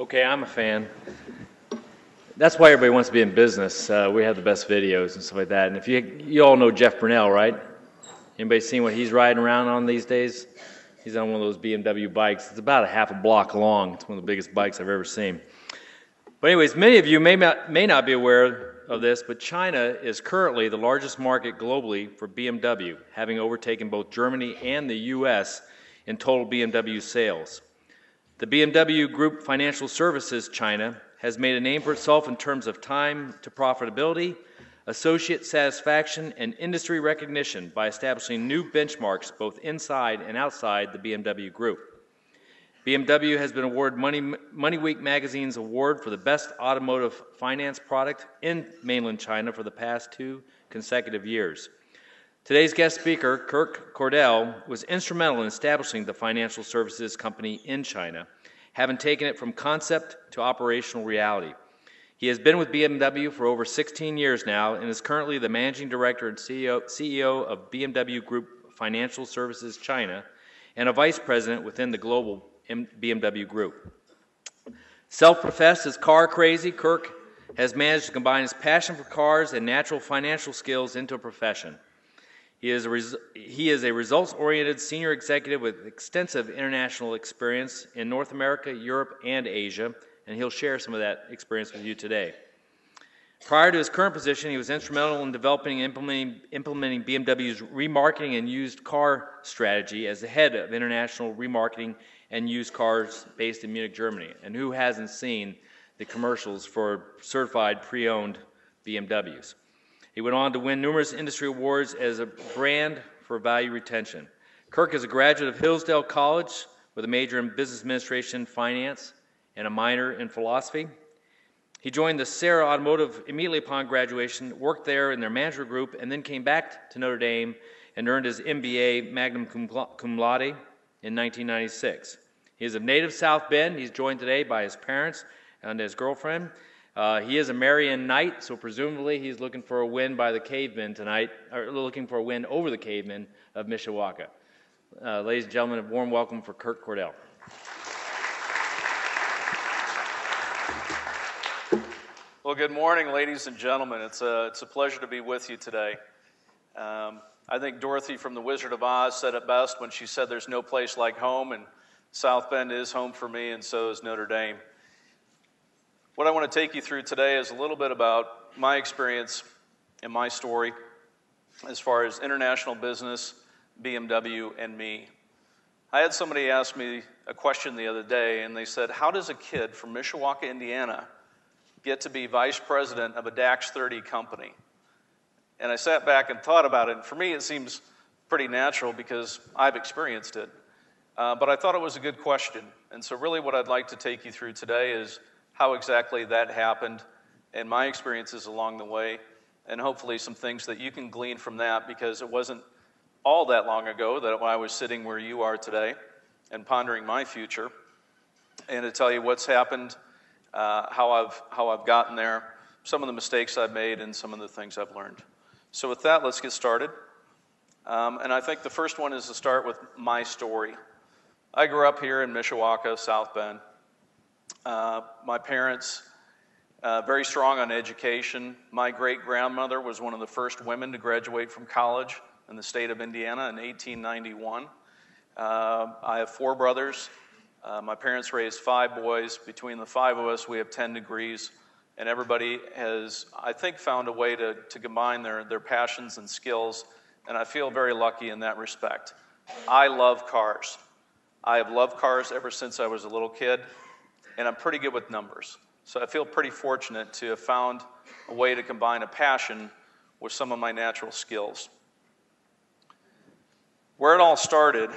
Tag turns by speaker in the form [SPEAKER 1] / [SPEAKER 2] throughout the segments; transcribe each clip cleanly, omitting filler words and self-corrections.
[SPEAKER 1] Okay, I'm a fan. That's why everybody wants to be in business. We have the best videos and stuff like that. And if you all know Jeff Brunel, right? Anybody seen what he's riding around on these days? He's on one of those BMW bikes. It's about a half a block long. It's one of the biggest bikes I've ever seen. But anyways, many of you may not be aware of this, but China is currently the largest market globally for BMW, having overtaken both Germany and the U.S. in total BMW sales. The BMW Group Financial Services China has made a name for itself in terms of time to profitability, associate satisfaction, and industry recognition by establishing new benchmarks both inside and outside the BMW Group. BMW has been awarded Money Week magazine's award for the best automotive finance product in mainland China for the past 2 consecutive years. Today's guest speaker, Kirk Cordill, was instrumental in establishing the financial services company in China, having taken it from concept to operational reality. He has been with BMW for over 16 years now and is currently the Managing Director and CEO of BMW Group Financial Services China and a Vice President within the global BMW Group. Self-professed as car crazy, Kirk has managed to combine his passion for cars and natural financial skills into a profession. He is a results-oriented senior executive with extensive international experience in North America, Europe, and Asia, and he'll share some of that experience with you today. Prior to his current position, he was instrumental in developing and implementing BMW's remarketing and used car strategy as the head of international remarketing and used cars based in Munich, Germany. And who hasn't seen the commercials for certified pre-owned BMWs? He went on to win numerous industry awards as a brand for value retention. Kirk is a graduate of Hillsdale College with a major in business administration, finance, and a minor in philosophy. He joined the Serra Automotive immediately upon graduation, worked there in their management group, and then came back to Notre Dame and earned his MBA magna cum laude in 1996. He is of native South Bend. He's joined today by his parents and his girlfriend. He is a Marian Knight, so presumably he's looking for a win by the cavemen tonight, or looking for a win over the cavemen of Mishawaka. Ladies and gentlemen, a warm welcome for Kirk Cordill.
[SPEAKER 2] Well, good morning, ladies and gentlemen. It's a pleasure to be with you today. I think Dorothy from The Wizard of Oz said it best when she said there's no place like home, and South Bend is home for me, and so is Notre Dame. What I want to take you through today is a little bit about my experience and my story as far as international business, BMW, and me. I had somebody ask me a question the other day, and they said, how does a kid from Mishawaka, Indiana, get to be vice president of a DAX 30 company? And I sat back and thought about it, and for me it seems pretty natural because I've experienced it. But I thought it was a good question, and so really what I'd like to take you through today is how exactly that happened and my experiences along the way, and hopefully some things that you can glean from that, because it wasn't all that long ago that I was sitting where you are today and pondering my future, and to tell you what's happened, how I've gotten there, some of the mistakes I've made, and some of the things I've learned. So with that, let's get started. And I think the first one is to start with my story. I grew up here in Mishawaka, South Bend. My parents, very strong on education. My great-grandmother was one of the first women to graduate from college in the state of Indiana in 1891. I have 4 brothers. My parents raised 5 boys. Between the 5 of us, we have 10 degrees, and everybody has, I think, found a way to combine their passions and skills, and I feel very lucky in that respect. I love cars. I have loved cars ever since I was a little kid, and I'm pretty good with numbers. So I feel pretty fortunate to have found a way to combine a passion with some of my natural skills. Where it all started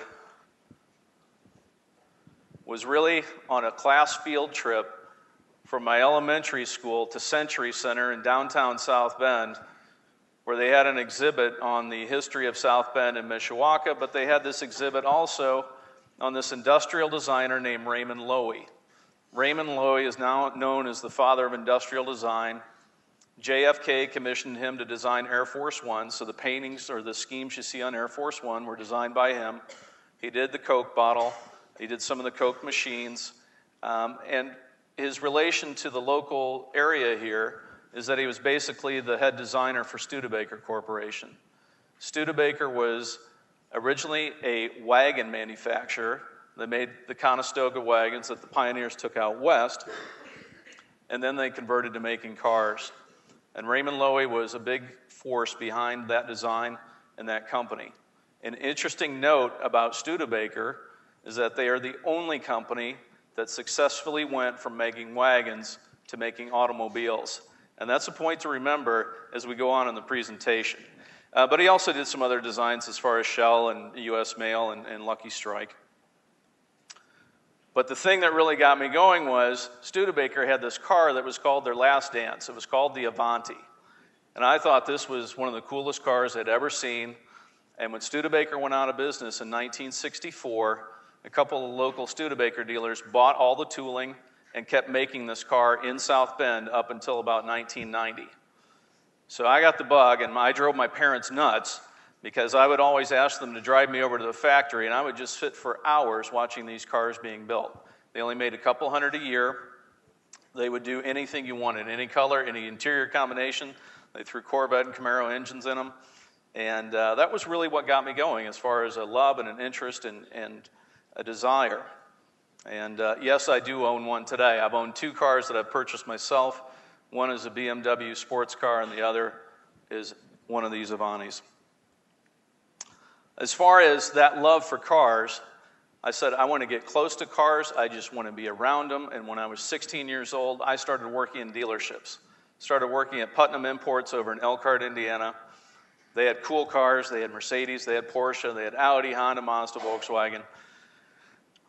[SPEAKER 2] was really on a class field trip from my elementary school to Century Center in downtown South Bend, where they had an exhibit on the history of South Bend and Mishawaka, but they had this exhibit also on this industrial designer named Raymond Loewy. Raymond Loewy is now known as the father of industrial design. JFK commissioned him to design Air Force One, so the paintings or the schemes you see on Air Force One were designed by him. He did the Coke bottle. He did some of the Coke machines. And his relation to the local area here is that he was basically the head designer for Studebaker Corporation. Studebaker was originally a wagon manufacturer. They made the Conestoga wagons that the pioneers took out west, and then they converted to making cars. And Raymond Loewy was a big force behind that design and that company. An interesting note about Studebaker is that they are the only company that successfully went from making wagons to making automobiles. And that's a point to remember as we go on in the presentation. But he also did some other designs as far as Shell and U.S. Mail and Lucky Strike. But the thing that really got me going was Studebaker had this car that was called their last dance. It was called the Avanti. And I thought this was one of the coolest cars I'd ever seen. And when Studebaker went out of business in 1964, a couple of local Studebaker dealers bought all the tooling and kept making this car in South Bend up until about 1990. So I got the bug, and I drove my parents nuts because I would always ask them to drive me over to the factory, and I would just sit for hours watching these cars being built. They only made a couple hundred a year. They would do anything you wanted, any color, any interior combination. They threw Corvette and Camaro engines in them. And that was really what got me going as far as a love and an interest and a desire. And yes, I do own one today. I've owned two cars that I've purchased myself. One is a BMW sports car, and the other is one of these Avantis. As far as that love for cars, I said I want to get close to cars. I just want to be around them. And when I was 16 years old, I started working in dealerships. Started working at Putnam Imports over in Elkhart, Indiana. They had cool cars. They had Mercedes. They had Porsche. They had Audi, Honda, Mazda, Volkswagen.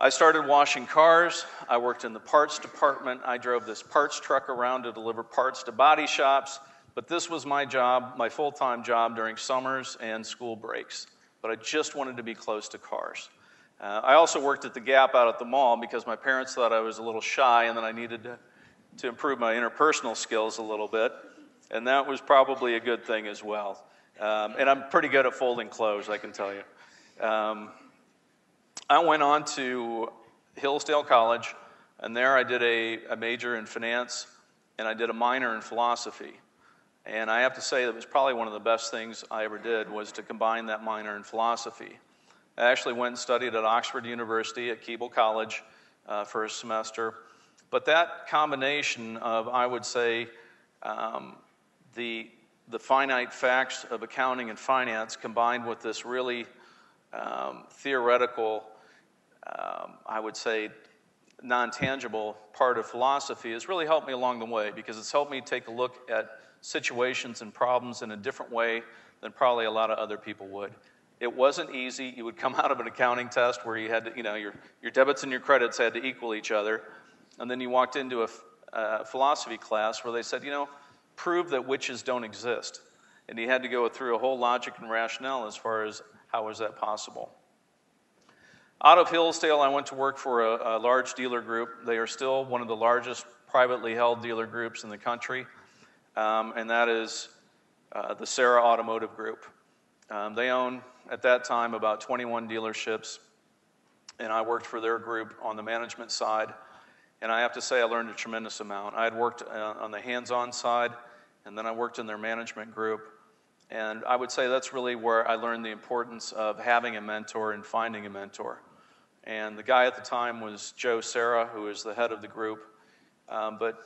[SPEAKER 2] I started washing cars. I worked in the parts department. I drove this parts truck around to deliver parts to body shops. But this was my job, my full-time job during summers and school breaks. But I just wanted to be close to cars. I also worked at the Gap out at the mall because my parents thought I was a little shy and that I needed to improve my interpersonal skills a little bit. And that was probably a good thing as well. And I'm pretty good at folding clothes, I can tell you. I went on to Hillsdale College, and there I did a major in finance, and I did a minor in philosophy. And I have to say that was probably one of the best things I ever did was to combine that minor in philosophy. I actually went and studied at Oxford University at Keble College for a semester. But that combination of, I would say, the finite facts of accounting and finance combined with this really theoretical, I would say, non-tangible part of philosophy has really helped me along the way because it's helped me take a look at situations and problems in a different way than probably a lot of other people would. It wasn't easy. You would come out of an accounting test where you had to, your debits and your credits had to equal each other, and then you walked into a philosophy class where they said, prove that witches don't exist. And you had to go through a whole logic and rationale as far as how was that possible. Out of Hillsdale, I went to work for a large dealer group. They are still one of the largest privately held dealer groups in the country, and that is the Sarah Automotive Group. They own, at that time, about 21 dealerships, and I worked for their group on the management side. And I have to say I learned a tremendous amount. I had worked on the hands-on side, and then I worked in their management group. And I would say that's really where I learned the importance of having a mentor and finding a mentor. And the guy at the time was Joe Serra, who is the head of the group. But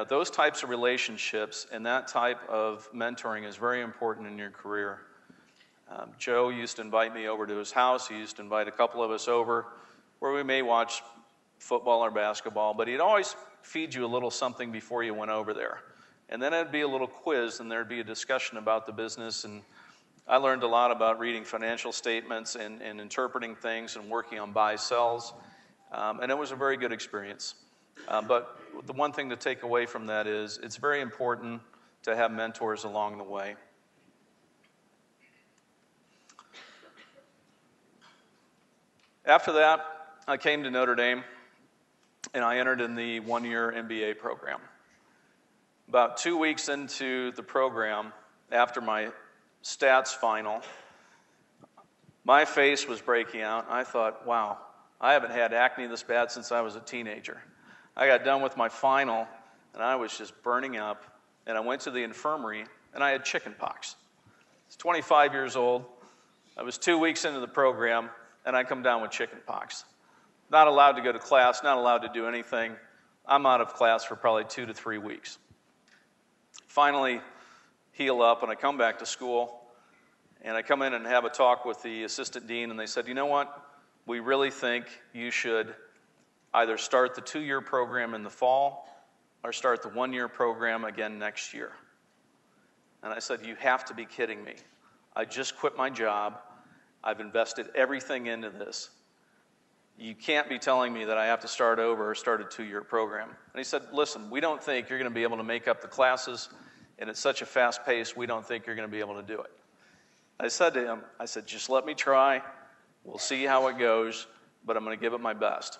[SPEAKER 2] those types of relationships and that type of mentoring is very important in your career. Joe used to invite me over to his house. He used to invite a couple of us over where we may watch football or basketball, but he'd always feed you a little something before you went over there. And then it'd be a little quiz, and there'd be a discussion about the business. And I learned a lot about reading financial statements and interpreting things and working on buy-sells. And it was a very good experience. But the one thing to take away from that is it's very important to have mentors along the way. After that, I came to Notre Dame, and I entered in the one-year MBA program. About 2 weeks into the program, after my stats final, my face was breaking out. I thought, wow, I haven't had acne this bad since I was a teenager. I got done with my final, and I was just burning up, and I went to the infirmary, and I had chicken pox. I was 25 years old. I was 2 weeks into the program, and I come down with chicken pox. Not allowed to go to class, not allowed to do anything. I'm out of class for probably 2 to 3 weeks. Finally, heal up, and I come back to school, and I come in and have a talk with the assistant dean, and they said, you know what? We really think you should either start the 2-year program in the fall or start the 1-year program again next year. And I said, you have to be kidding me. I just quit my job. I've invested everything into this. You can't be telling me that I have to start over or start a 2-year program. And he said, listen, we don't think you're going to be able to make up the classes, and it's such a fast pace, we don't think you're going to be able to do it. I said to him, I said, just let me try. We'll see how it goes, but I'm going to give it my best.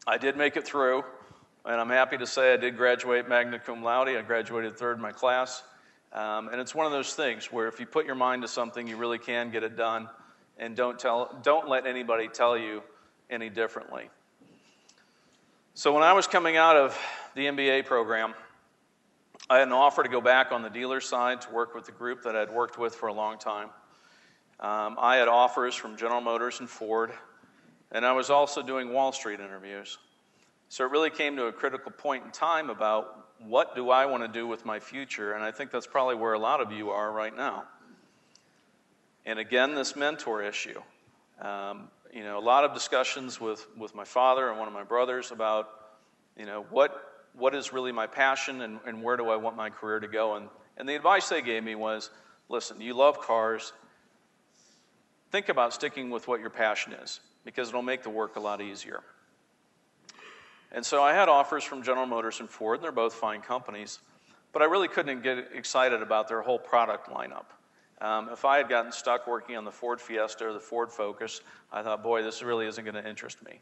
[SPEAKER 2] I did make it through, and I'm happy to say I did graduate magna cum laude. I graduated third in my class. And it's one of those things where if you put your mind to something, you really can get it done, and don't let anybody tell you any differently. So when I was coming out of the MBA program, I had an offer to go back on the dealer side to work with the group that I'd worked with for a long time. I had offers from General Motors and Ford, and I was also doing Wall Street interviews. So it really came to a critical point in time about what do I want to do with my future, and I think that's probably where a lot of you are right now. And again, this mentor issue. A lot of discussions with my father and one of my brothers about, what is really my passion and where do I want my career to go. And the advice they gave me was, listen, you love cars. Think about sticking with what your passion is, because it'll make the work a lot easier. And so I had offers from General Motors and Ford, and they're both fine companies, but I really couldn't get excited about their whole product lineup. If I had gotten stuck working on the Ford Fiesta or the Ford Focus, I thought, boy, this really isn't going to interest me.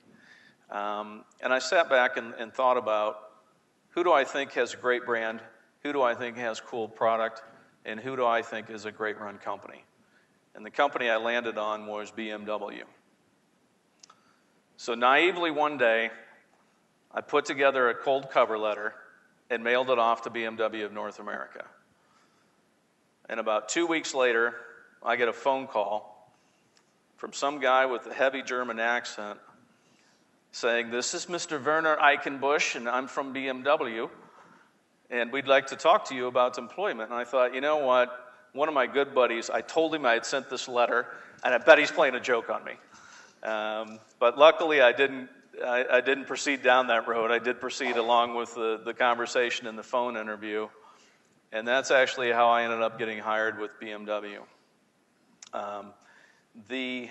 [SPEAKER 2] And I sat back and thought about, who do I think has a great brand, who do I think has cool product, and who do I think is a great run company? And the company I landed on was BMW. So naively one day, I put together a cold cover letter and mailed it off to BMW of North America. And about 2 weeks later, I get a phone call from some guy with a heavy German accent saying, this is Mr. Werner Eichenbusch, and I'm from BMW, and we'd like to talk to you about employment. And I thought, you know what? One of my good buddies, I told him I had sent this letter, and I bet he's playing a joke on me. But luckily, I didn't proceed down that road. I did proceed along with the conversation in the phone interview. And that's actually how I ended up getting hired with BMW. The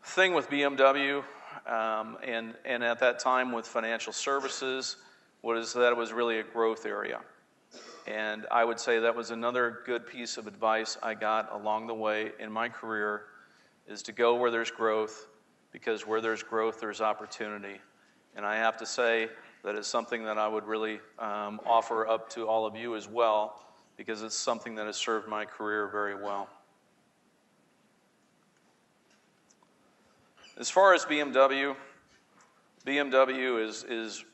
[SPEAKER 2] thing with BMW and at that time with financial services was that it was really a growth area. And I would say that was another good piece of advice I got along the way in my career, is to go where there's growth, because where there's growth, there's opportunity. And I have to say that it's something that I would really offer up to all of you as well, because it's something that has served my career very well. As far as BMW is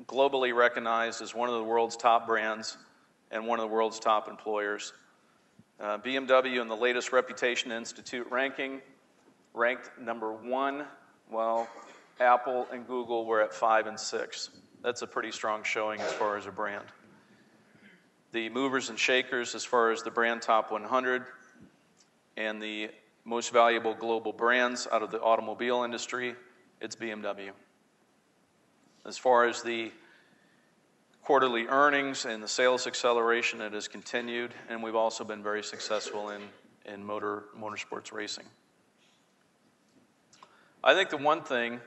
[SPEAKER 2] globally recognized as one of the world's top brands and one of the world's top employers. BMW in the latest Reputation Institute ranking ranked number 1, while Apple and Google were at 5 and 6. That's a pretty strong showing as far as a brand. The movers and shakers as far as the brand top 100 and the most valuable global brands out of the automobile industry, it's BMW. As far as the quarterly earnings and the sales acceleration, it has continued, and we've also been very successful in motorsports racing. I think the one thing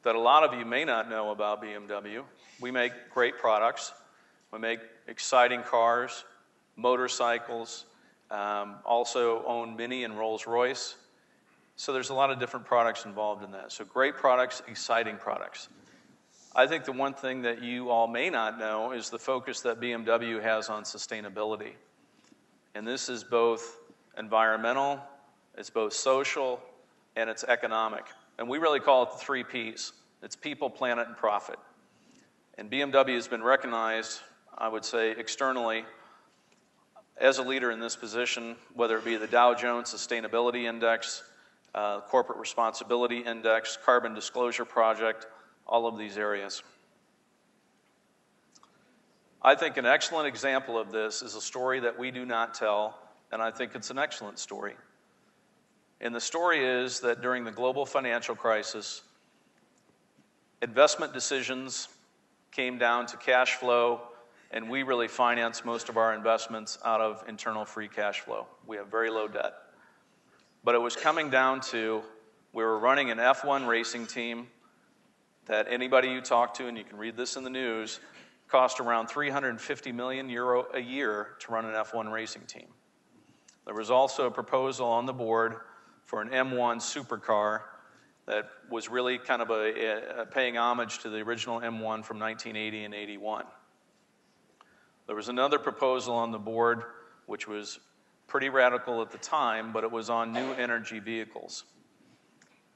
[SPEAKER 2] that a lot of you may not know about BMW, we make great products. We make exciting cars, motorcycles, also own Mini and Rolls-Royce. So there's a lot of different products involved in that. So great products, exciting products. I think the one thing that you all may not know is the focus that BMW has on sustainability. And this is both environmental, it's both social, and it's economic. And we really call it the 3 Ps. It's people, planet, and profit. And BMW has been recognized, I would say, externally as a leader in this position, whether it be the Dow Jones Sustainability Index, Corporate Responsibility Index, Carbon Disclosure Project, all of these areas. I think an excellent example of this is a story that we do not tell, and I think it's an excellent story. And the story is that during the global financial crisis, investment decisions came down to cash flow, and we really finance most of our investments out of internal free cash flow. We have very low debt. But it was coming down to, we were running an F1 racing team that anybody you talk to, and you can read this in the news, cost around €350 million a year to run an F1 racing team. There was also a proposal on the board for an M1 supercar that was really kind of a paying homage to the original M1 from 1980 and 81. There was another proposal on the board which was pretty radical at the time, but it was on new energy vehicles.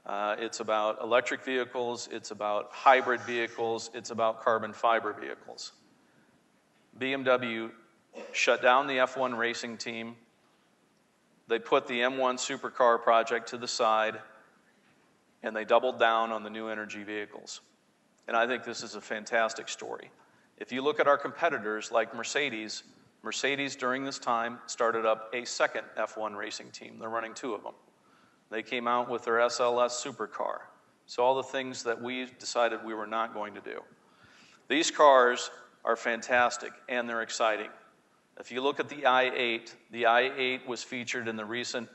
[SPEAKER 2] It's about electric vehicles, it's about hybrid vehicles, it's about carbon fiber vehicles. BMW shut down the F1 racing team. They put the M1 supercar project to the side, and they doubled down on the new energy vehicles. And I think this is a fantastic story. If you look at our competitors like Mercedes, Mercedes during this time started up a second F1 racing team. They're running two of them. They came out with their SLS supercar. So all the things that we decided we were not going to do. These cars are fantastic and they're exciting. If you look at the i8 was featured in the recent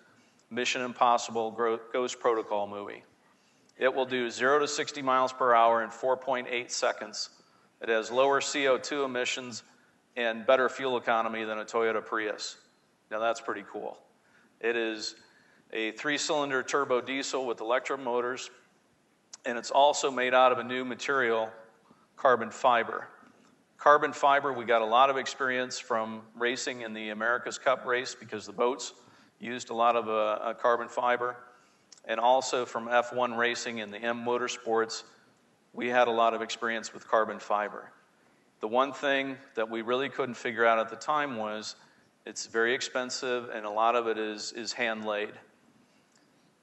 [SPEAKER 2] Mission Impossible Ghost Protocol movie. It will do 0 to 60 miles per hour in 4.8 seconds. It has lower CO2 emissions and better fuel economy than a Toyota Prius. Now that's pretty cool. It is a 3-cylinder turbo diesel with electric motors, and it's also made out of a new material, carbon fiber. Carbon fiber, we got a lot of experience from racing in the America's Cup race because the boats used a lot of carbon fiber, and also from F1 racing in the M Motorsports, we had a lot of experience with carbon fiber. The one thing that we really couldn't figure out at the time was it's very expensive and a lot of it is hand-laid.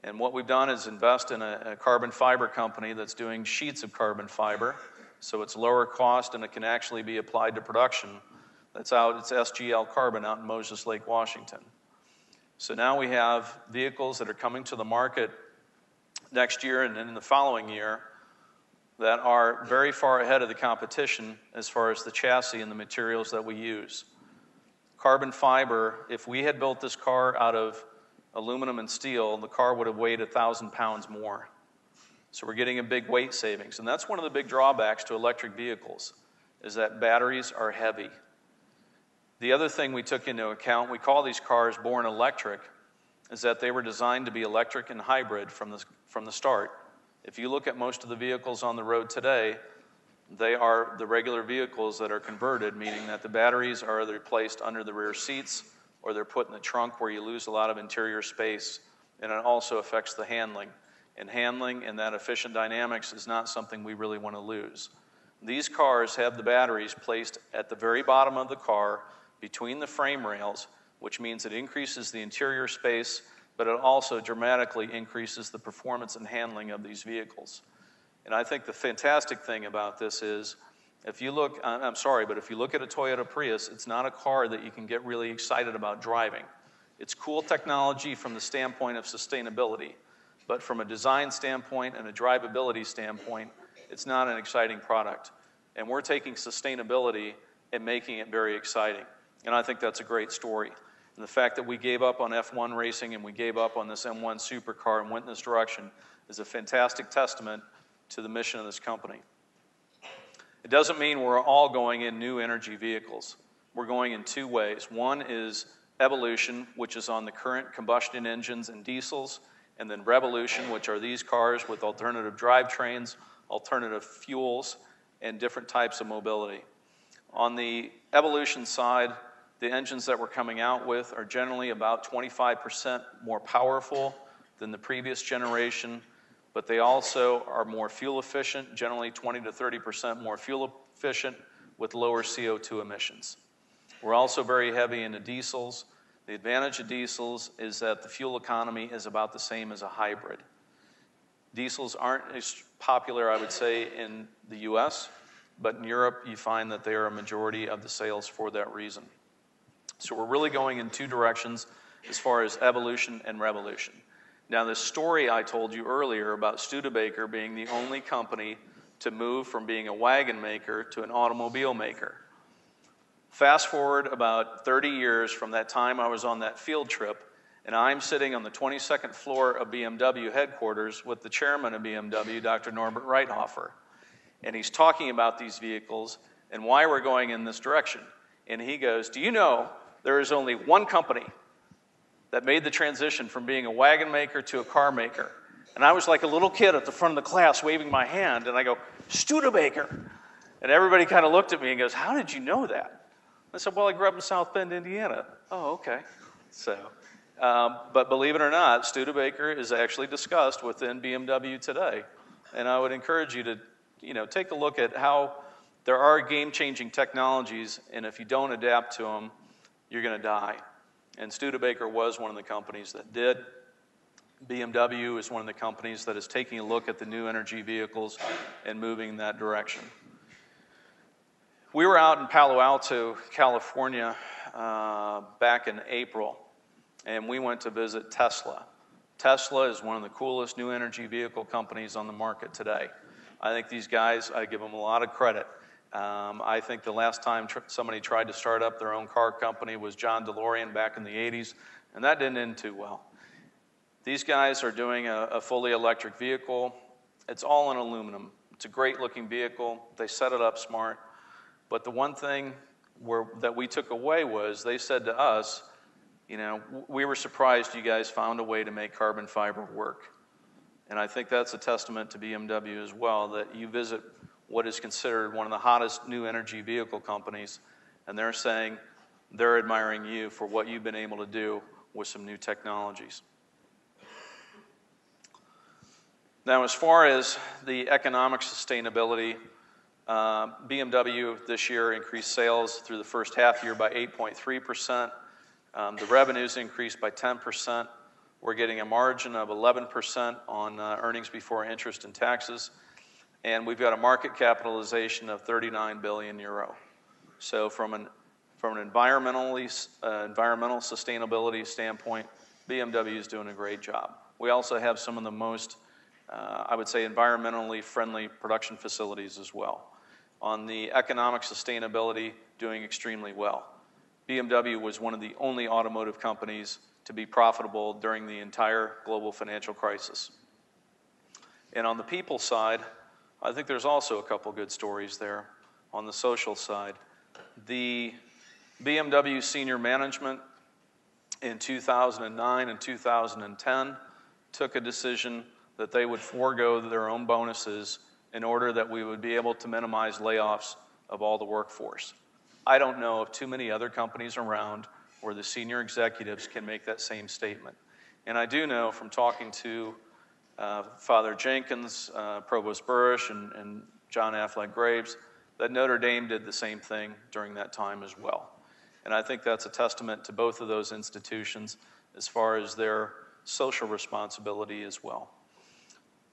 [SPEAKER 2] And what we've done is invest in a carbon fiber company that's doing sheets of carbon fiber, so it's lower cost and it can actually be applied to production. It's SGL Carbon out in Moses Lake, Washington. So now we have vehicles that are coming to the market next year and in the following year that are very far ahead of the competition as far as the chassis and the materials that we use. Carbon fiber, if we had built this car out of aluminum and steel, the car would have weighed 1,000 pounds more. So we're getting a big weight savings. And that's one of the big drawbacks to electric vehicles, is that batteries are heavy. The other thing we took into account, we call these cars born electric, is that they were designed to be electric and hybrid from the start. If you look at most of the vehicles on the road today, they are the regular vehicles that are converted, meaning that the batteries are either placed under the rear seats or they're put in the trunk where you lose a lot of interior space, and it also affects the handling. And handling and that efficient dynamics is not something we really want to lose. These cars have the batteries placed at the very bottom of the car between the frame rails, which means it increases the interior space, but it also dramatically increases the performance and handling of these vehicles. And I think the fantastic thing about this is, if you look at a Toyota Prius, it's not a car that you can get really excited about driving. It's cool technology from the standpoint of sustainability, but from a design standpoint and a drivability standpoint, it's not an exciting product. And we're taking sustainability and making it very exciting. And I think that's a great story. And the fact that we gave up on F1 racing and we gave up on this M1 supercar and went in this direction is a fantastic testament to the mission of this company. It doesn't mean we're all going in new energy vehicles. We're going in two ways. One is evolution, which is on the current combustion engines and diesels, and then revolution, which are these cars with alternative drivetrains, alternative fuels, and different types of mobility. On the evolution side, the engines that we're coming out with are generally about 25% more powerful than the previous generation. but they also are more fuel efficient, generally 20 to 30% more fuel efficient with lower CO2 emissions. We're also very heavy into diesels. The advantage of diesels is that the fuel economy is about the same as a hybrid. Diesels aren't as popular, I would say, in the US, but in Europe you find that they are a majority of the sales for that reason. So we're really going in two directions as far as evolution and revolution. Now, the story I told you earlier about Studebaker being the only company to move from being a wagon maker to an automobile maker. Fast forward about 30 years from that time I was on that field trip, and I'm sitting on the 22nd floor of BMW headquarters with the chairman of BMW, Dr. Norbert Reithofer. And he's talking about these vehicles and why we're going in this direction. And he goes, do you know there is only one company that made the transition from being a wagon maker to a car maker? And I was like a little kid at the front of the class waving my hand, and I go, Studebaker. And everybody kind of looked at me and goes, how did you know that? I said, well, I grew up in South Bend, Indiana. Oh, okay. So, but believe it or not, Studebaker is actually discussed within BMW today. And I would encourage you to, take a look at how there are game-changing technologies, and if you don't adapt to them, you're going to die. And Studebaker was one of the companies that did. BMW is one of the companies that is taking a look at the new energy vehicles and moving in that direction. We were out in Palo Alto, California, back in April, and we went to visit Tesla. Tesla is one of the coolest new energy vehicle companies on the market today. I think these guys, I give them a lot of credit. I think the last time somebody tried to start up their own car company was John DeLorean back in the 80s, and that didn't end too well. These guys are doing a fully electric vehicle. It's all in aluminum. It's a great-looking vehicle. They set it up smart. But the one thing that we took away was they said to us, we were surprised you guys found a way to make carbon fiber work. And I think that's a testament to BMW as well, that you visit what is considered one of the hottest new energy vehicle companies, and they're saying they're admiring you for what you've been able to do with some new technologies. Now, as far as the economic sustainability, BMW this year increased sales through the first half year by 8.3%. The revenues increased by 10%. We're getting a margin of 11% on earnings before interest and taxes. And we've got a market capitalization of 39 billion euro. So from an environmental sustainability standpoint, BMW is doing a great job. We also have some of the most, I would say, environmentally friendly production facilities as well. On the economic sustainability, doing extremely well. BMW was one of the only automotive companies to be profitable during the entire global financial crisis. And on the people side, I think there's also a couple good stories there. On the social side, the BMW senior management in 2009 and 2010 took a decision that they would forego their own bonuses in order that we would be able to minimize layoffs of all the workforce. I don't know of too many other companies around where the senior executives can make that same statement. And I do know from talking to Father Jenkins, Provost Burrish, and John Affleck Graves, that Notre Dame did the same thing during that time as well. And I think that's a testament to both of those institutions as far as their social responsibility as well.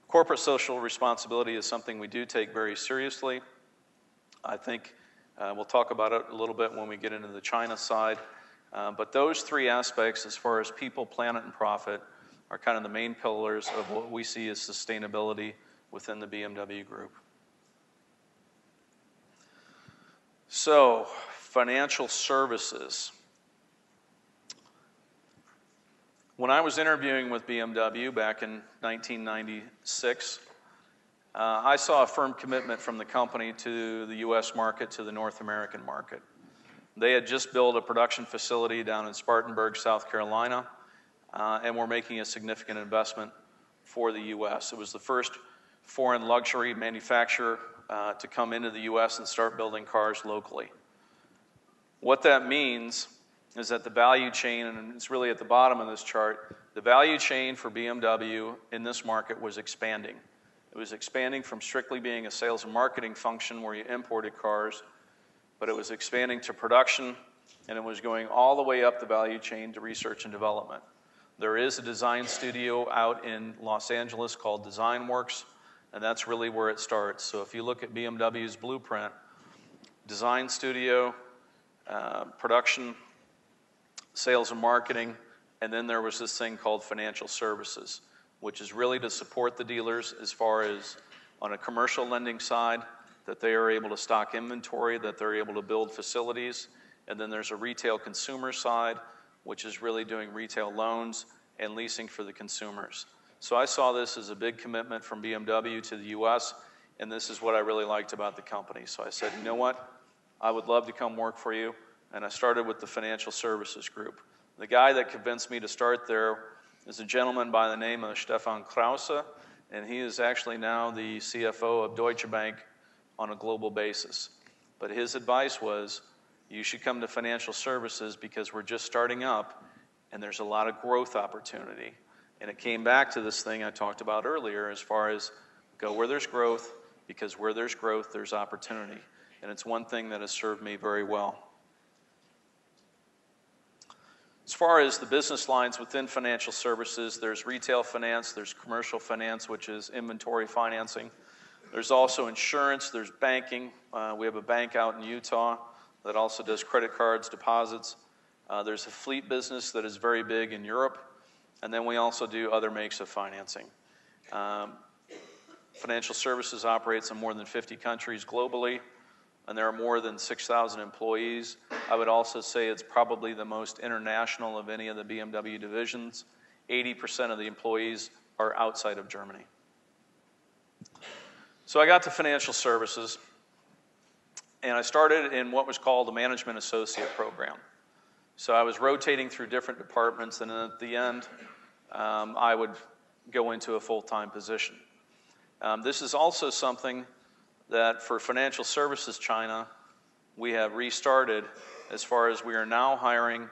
[SPEAKER 2] Corporate social responsibility is something we do take very seriously. I think we'll talk about it a little bit when we get into the China side. But those three aspects, as far as people, planet, and profit, are kind of the main pillars of what we see as sustainability within the BMW Group. So, financial services. When I was interviewing with BMW back in 1996, I saw a firm commitment from the company to the U.S. market, to the North American market. They had just built a production facility down in Spartanburg, South Carolina, and were making a significant investment for the U.S. It was the first foreign luxury manufacturer to come into the U.S. and start building cars locally. What that means is that the value chain, and it's really at the bottom of this chart, the value chain for BMW in this market was expanding. It was expanding from strictly being a sales and marketing function where you imported cars, but it was expanding to production, and it was going all the way up the value chain to research and development. There is a design studio out in Los Angeles called DesignWorks, and that's really where it starts. So if you look at BMW's blueprint, design studio, production, sales and marketing, and then there was this thing called financial services, which is really to support the dealers as far as on a commercial lending side, that they are able to stock inventory, that they're able to build facilities, and then there's a retail consumer side, which is really doing retail loans and leasing for the consumers. So I saw this as a big commitment from BMW to the US, and this is what I really liked about the company. So I said, you know what? I would love to come work for you. And I started with the financial services group. The guy that convinced me to start there is a gentleman by the name of Stefan Krause, and he is actually now the CFO of Deutsche Bank on a global basis. But his advice was, you should come to financial services because we're just starting up and there's a lot of growth opportunity. And it came back to this thing I talked about earlier as far as go where there's growth, because where there's growth, there's opportunity. And it's one thing that has served me very well. As far as the business lines within financial services, there's retail finance, there's commercial finance, which is inventory financing. There's also insurance, there's banking. We have a bank out in Utah that also does credit cards, deposits. There's a fleet business that is very big in Europe. And then we also do other makes of financing. Financial services operates in more than 50 countries globally, and there are more than 6,000 employees. I would also say it's probably the most international of any of the BMW divisions. 80% of the employees are outside of Germany. So I got to financial services, and I started in what was called a management associate program. So I was rotating through different departments, and then at the end, I would go into a full-time position. This is also something that for financial services China, we have restarted as far as we are now hiring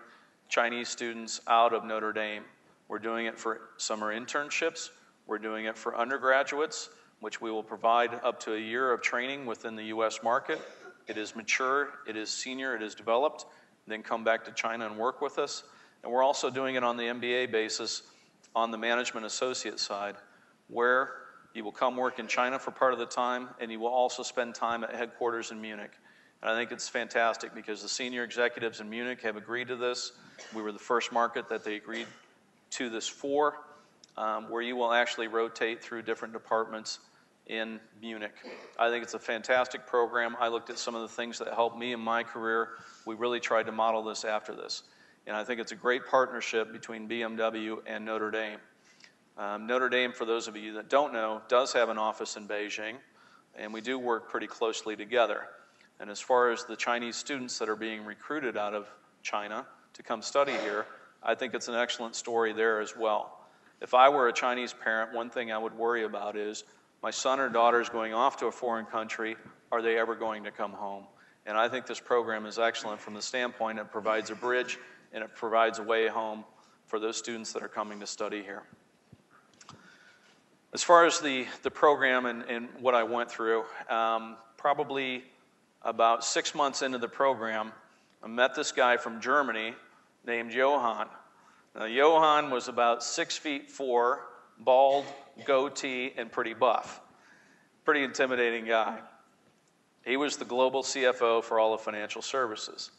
[SPEAKER 2] Chinese students out of Notre Dame. We're doing it for summer internships. We're doing it for undergraduates, which we will provide up to a year of training within the U.S. market. It is mature, it is senior, it is developed, then come back to China and work with us. And we're also doing it on the MBA basis on the management associate side, where you will come work in China for part of the time, and you will also spend time at headquarters in Munich. And I think it's fantastic because the senior executives in Munich have agreed to this. We were the first market that they agreed to this for, where you will actually rotate through different departments in Munich. I think it's a fantastic program. I looked at some of the things that helped me in my career. We really tried to model this after this. And I think it's a great partnership between BMW and Notre Dame. Notre Dame, for those of you that don't know, does have an office in Beijing, and we do work pretty closely together. And as far as the Chinese students that are being recruited out of China to come study here, I think it's an excellent story there as well. If I were a Chinese parent, one thing I would worry about is my son or daughter is going off to a foreign country. Are they ever going to come home? And I think this program is excellent from the standpoint it provides a bridge and it provides a way home for those students that are coming to study here. As far as the program and what I went through, probably about 6 months into the program, I met this guy from Germany named Johann. Now, Johann was about 6'4", bald, goatee, and pretty buff. Pretty intimidating guy. He was the global CFO for all of financial services.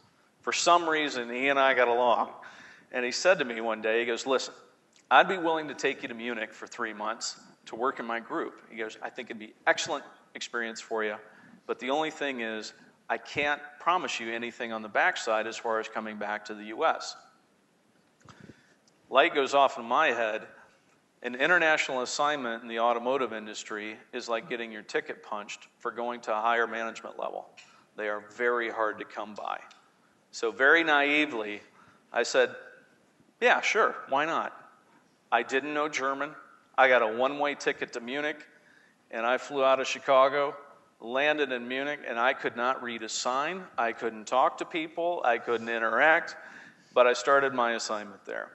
[SPEAKER 2] For some reason, he and I got along. And he said to me one day, he goes, listen, I'd be willing to take you to Munich for 3 months to work in my group. He goes, I think it'd be excellent experience for you, but the only thing is I can't promise you anything on the backside as far as coming back to the U.S. Light goes off in my head. An international assignment in the automotive industry is like getting your ticket punched for going to a higher management level. They are very hard to come by. So very naively, I said, yeah, sure, why not? I didn't know German. I got a one-way ticket to Munich, and I flew out of Chicago, landed in Munich, and I could not read a sign. I couldn't talk to people. I couldn't interact. but I started my assignment there.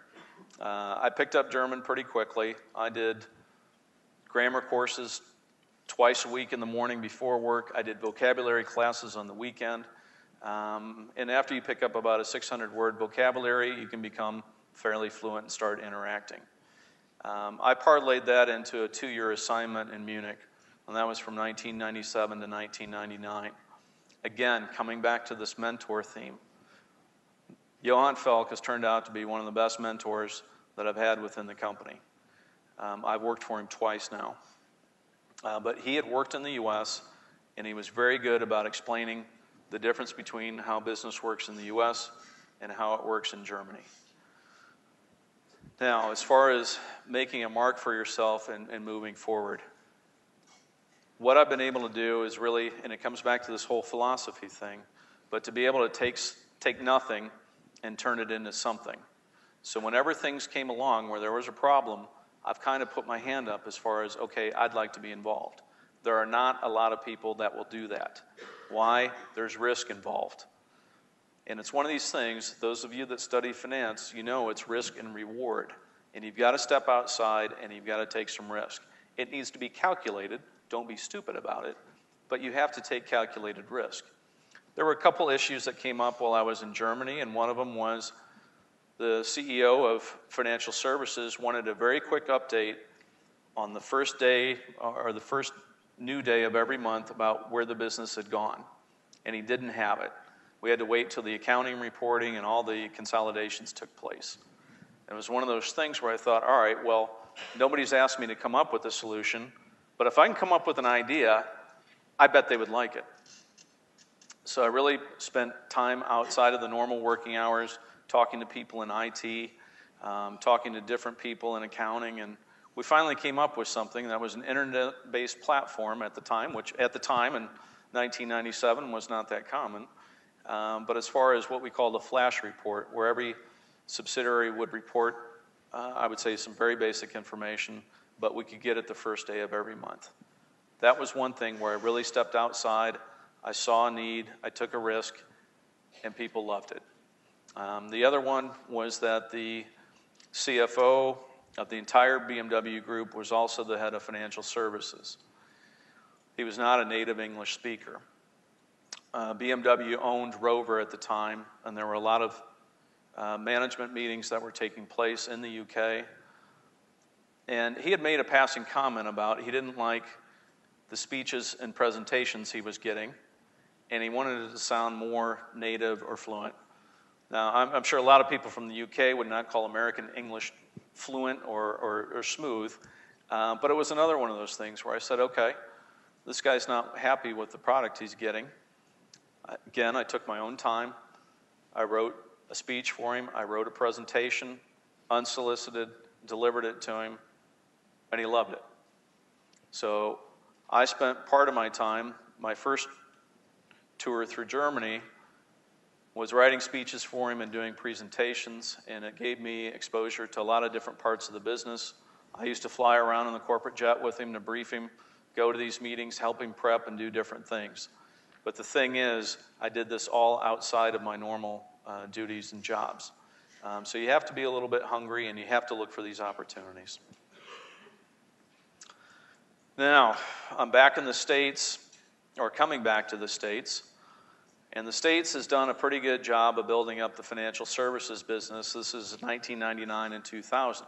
[SPEAKER 2] I picked up German pretty quickly. I did grammar courses twice a week in the morning before work. I did vocabulary classes on the weekend. And after you pick up about a 600-word vocabulary, you can become fairly fluent and start interacting. I parlayed that into a 2-year assignment in Munich, and that was from 1997 to 1999. Again, coming back to this mentor theme, Johann Felk has turned out to be one of the best mentors that I've had within the company. I've worked for him twice now. But he had worked in the U.S., and he was very good about explaining the difference between how business works in the U.S. and how it works in Germany. Now, as far as making a mark for yourself and moving forward, what I've been able to do is really, and it comes back to this whole philosophy thing, but to be able to take nothing and turn it into something. So whenever things came along where there was a problem, I've kind of put my hand up as far as, okay, I'd like to be involved. There are not a lot of people that will do that. Why? There's risk involved. And it's one of these things, those of you that study finance, you know it's risk and reward. And you've got to step outside and you've got to take some risk. It needs to be calculated. Don't be stupid about it. But you have to take calculated risk. There were a couple issues that came up while I was in Germany, and one of them was the CEO of financial services wanted a very quick update on the first day or the first new day of every month about where the business had gone. And he didn't have it. We had to wait till the accounting reporting and all the consolidations took place. It was one of those things where I thought, all right, well, nobody's asked me to come up with a solution, but if I can come up with an idea, I bet they would like it. So I really spent time outside of the normal working hours, talking to people in IT, talking to different people in accounting, and we finally came up with something that was an internet-based platform at the time, which at the time in 1997 was not that common. But as far as what we call the flash report, where every subsidiary would report, I would say some very basic information, but we could get it the first day of every month. That was one thing where I really stepped outside. I saw a need, I took a risk, and people loved it. The other one was that the CFO of the entire BMW Group was also the head of financial services. He was not a native English speaker. BMW owned Rover at the time, and there were a lot of management meetings that were taking place in the UK. And he had made a passing comment about he didn't like the speeches and presentations he was getting, and he wanted it to sound more native or fluent. Now, I'm sure a lot of people from the UK would not call American English fluent or smooth, but it was another one of those things where I said, okay, this guy's not happy with the product he's getting. Again, I took my own time. I wrote a speech for him. I wrote a presentation, unsolicited, delivered it to him, and he loved it. So I spent part of my time, my first tour through Germany, was writing speeches for him and doing presentations, and it gave me exposure to a lot of different parts of the business. I used to fly around in the corporate jet with him to brief him, go to these meetings, help him prep, and do different things. But the thing is, I did this all outside of my normal duties and jobs. So you have to be a little bit hungry, and you have to look for these opportunities. Now, I'm back in the States, or coming back to the States, and the States has done a pretty good job of building up the financial services business. This is 1999 and 2000.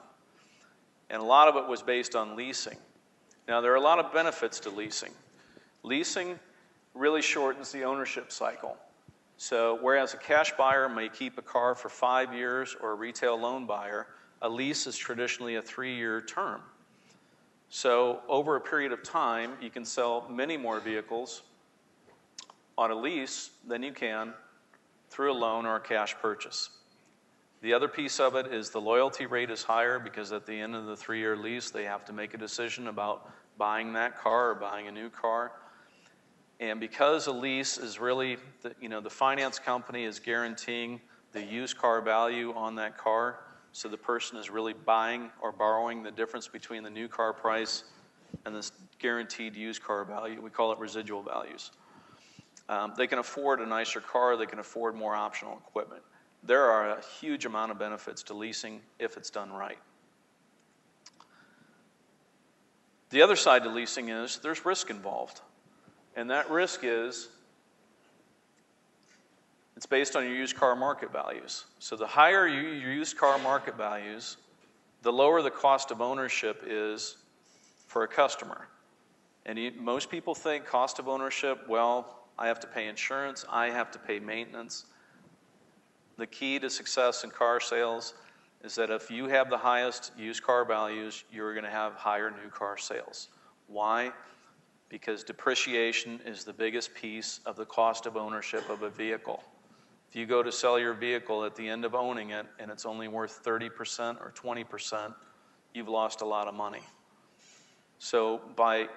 [SPEAKER 2] And a lot of it was based on leasing. Now, there are a lot of benefits to leasing. Leasing really shortens the ownership cycle. So whereas a cash buyer may keep a car for 5 years or a retail loan buyer, a lease is traditionally a 3-year term. So over a period of time, you can sell many more vehicles on a lease than you can through a loan or a cash purchase. The other piece of it is the loyalty rate is higher because at the end of the 3-year lease, they have to make a decision about buying that car or buying a new car. And because a lease is really, the finance company is guaranteeing the used car value on that car, so the person is really buying or borrowing the difference between the new car price and this guaranteed used car value. We call it residual values. They can afford a nicer car, they can afford more optional equipment. there are a huge amount of benefits to leasing if it's done right. The other side to leasing is there's risk involved. And that risk is it's based on your used car market values. So the higher your used car market values, the lower the cost of ownership is for a customer. And most people think cost of ownership, well, I have to pay insurance, I have to pay maintenance. The key to success in car sales is that if you have the highest used car values, you're going to have higher new car sales. Why? Because depreciation is the biggest piece of the cost of ownership of a vehicle. If you go to sell your vehicle at the end of owning it and it's only worth 30% or 20%, you've lost a lot of money. So by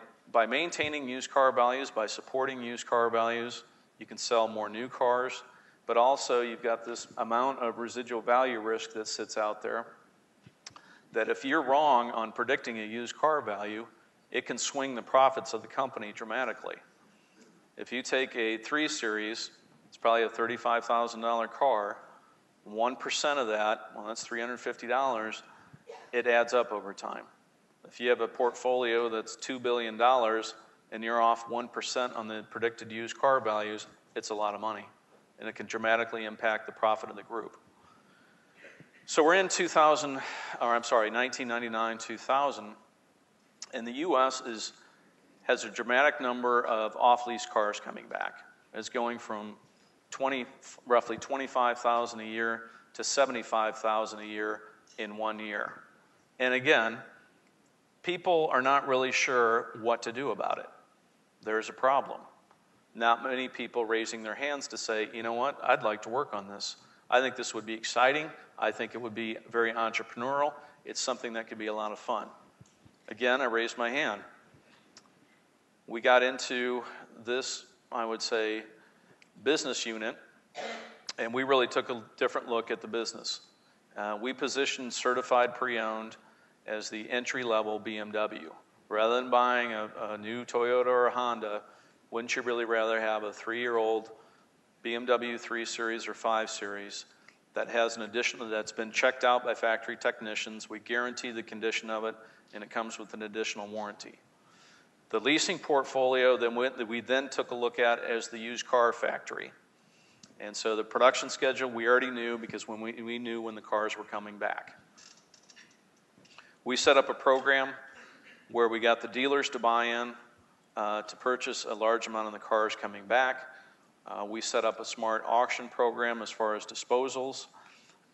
[SPEAKER 2] maintaining used car values, by supporting used car values, you can sell more new cars, but also you've got this amount of residual value risk that sits out there that if you're wrong on predicting a used car value, it can swing the profits of the company dramatically. If you take a 3 Series, it's probably a $35,000 car, 1% of that, well, that's $350, it adds up over time. If you have a portfolio that's $2 billion and you're off 1% on the predicted used car values, it's a lot of money. And it can dramatically impact the profit of the group. So we're in 1999, 2000, and the U.S. has a dramatic number of off-lease cars coming back. It's going from roughly 25,000 a year to 75,000 a year in 1 year. And again, people are not really sure what to do about it. There's a problem. Not many people raising their hands to say, you know what, I'd like to work on this. I think this would be exciting. I think it would be very entrepreneurial. It's something that could be a lot of fun. Again, I raised my hand. We got into this, I would say, business unit, and we really took a different look at the business. We positioned certified pre-owned as the entry-level BMW. Rather than buying a new Toyota or a Honda, wouldn't you really rather have a 3-year-old BMW 3 Series or 5 Series that has an additional, that's been checked out by factory technicians, we guarantee the condition of it, and it comes with an additional warranty. The leasing portfolio that we then took a look at as the used car factory. And so the production schedule we already knew because when we knew when the cars were coming back. We set up a program where we got the dealers to buy in to purchase a large amount of the cars coming back. We set up a smart auction program as far as disposals,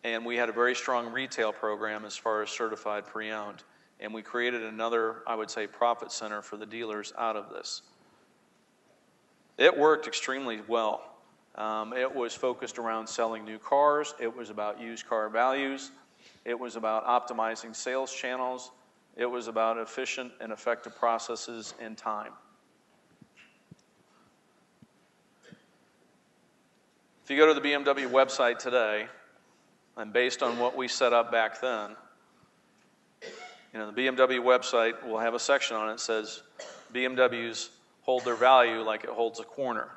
[SPEAKER 2] and we had a very strong retail program as far as certified pre-owned. And we created another, I would say, profit center for the dealers out of this. It worked extremely well. It was focused around selling new cars. It was about used car values. It was about optimizing sales channels. It was about efficient and effective processes in time. If you go to the BMW website today, and based on what we set up back then, you know, the BMW website will have a section on it that says BMWs hold their value like it holds a corner.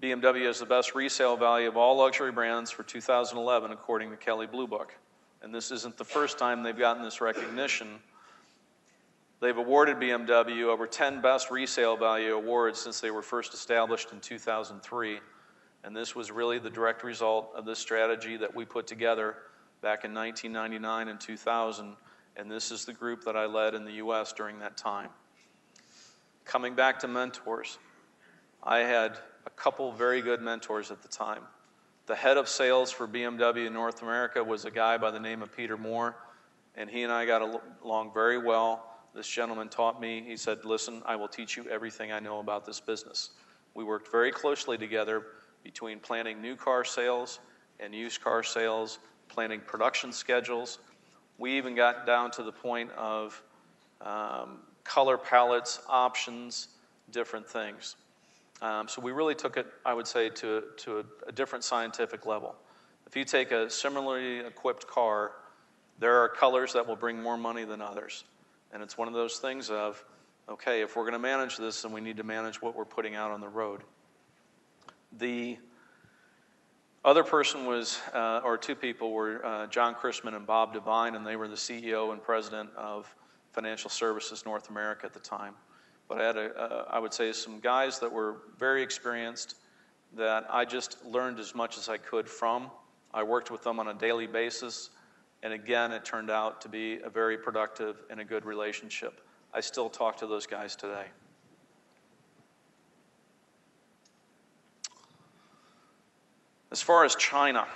[SPEAKER 2] BMW has the best resale value of all luxury brands for 2011, according to Kelley Blue Book. And this isn't the first time they've gotten this recognition. They've awarded BMW over 10 Best Resale Value awards since they were first established in 2003. And this was really the direct result of this strategy that we put together back in 1999 and 2000. And this is the group that I led in the U.S. during that time. Coming back to mentors, I had a couple very good mentors at the time. The head of sales for BMW in North America was a guy by the name of Peter Moore, and he and I got along very well. This gentleman taught me, he said, listen, I will teach you everything I know about this business. We worked very closely together between planning new car sales and used car sales, planning production schedules. We even got down to the point of color palettes, options, different things. So we really took it, I would say, to a different scientific level. If you take a similarly equipped car, there are colors that will bring more money than others. And it's one of those things of, okay, if we're going to manage this, then we need to manage what we're putting out on the road. The Other person was, or two people were John Chrisman and Bob Devine, and they were the CEO and president of Financial Services North America at the time. But I had, I would say, some guys that were very experienced that I just learned as much as I could from. I worked with them on a daily basis, and again, it turned out to be a very productive and a good relationship. I still talk to those guys today. As far as China,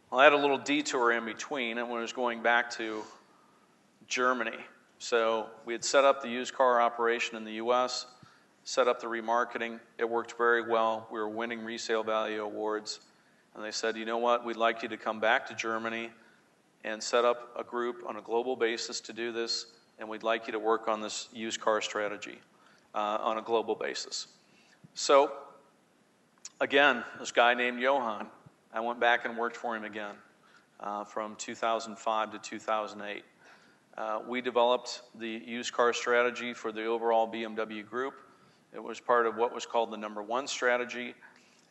[SPEAKER 2] well, I had a little detour in between, and when I was going back to Germany. So we had set up the used car operation in the U.S., set up the remarketing. It worked very well. We were winning resale value awards. And they said, you know what, we'd like you to come back to Germany and set up a group on a global basis to do this, and we'd like you to work on this used car strategy on a global basis. So, again, this guy named Johan, I went back and worked for him again from 2005 to 2008. We developed the used car strategy for the overall BMW Group. It was part of what was called the number one strategy.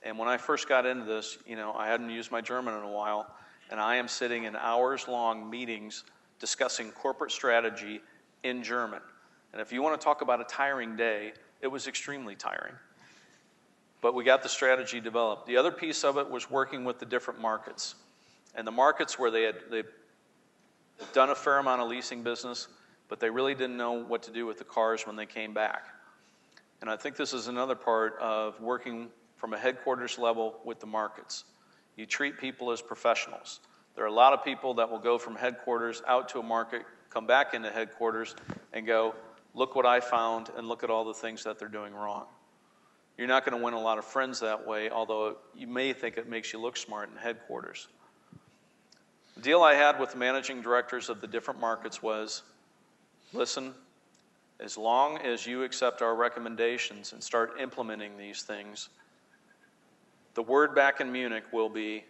[SPEAKER 2] And when I first got into this, you know, I hadn't used my German in a while, and I am sitting in hours-long meetings discussing corporate strategy in German. And if you want to talk about a tiring day, it was extremely tiring. But we got the strategy developed. The other piece of it was working with the different markets. And the markets where they'd done a fair amount of leasing business, but they really didn't know what to do with the cars when they came back. And I think this is another part of working from a headquarters level with the markets. You treat people as professionals. There are a lot of people that will go from headquarters out to a market, come back into headquarters, and go, look what I found, and look at all the things that they're doing wrong. You're not going to win a lot of friends that way, although you may think it makes you look smart in headquarters. The deal I had with the managing directors of the different markets was, listen, as long as you accept our recommendations and start implementing these things, the word back in Munich will be,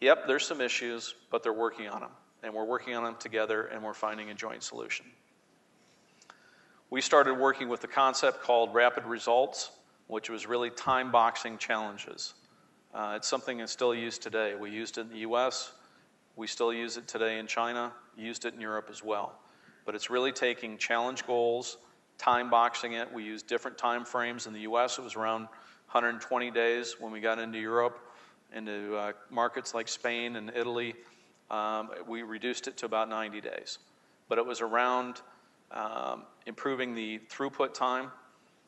[SPEAKER 2] yep, there's some issues, but they're working on them. And we're working on them together, and we're finding a joint solution. We started working with a concept called rapid results, which was really time boxing challenges. It's something that's still used today. We used it in the US, we still use it today in China, used it in Europe as well. But it's really taking challenge goals, time boxing it. We use different time frames. In the US, it was around 120 days. When we got into Europe, into markets like Spain and Italy, we reduced it to about 90 days. But it was around improving the throughput time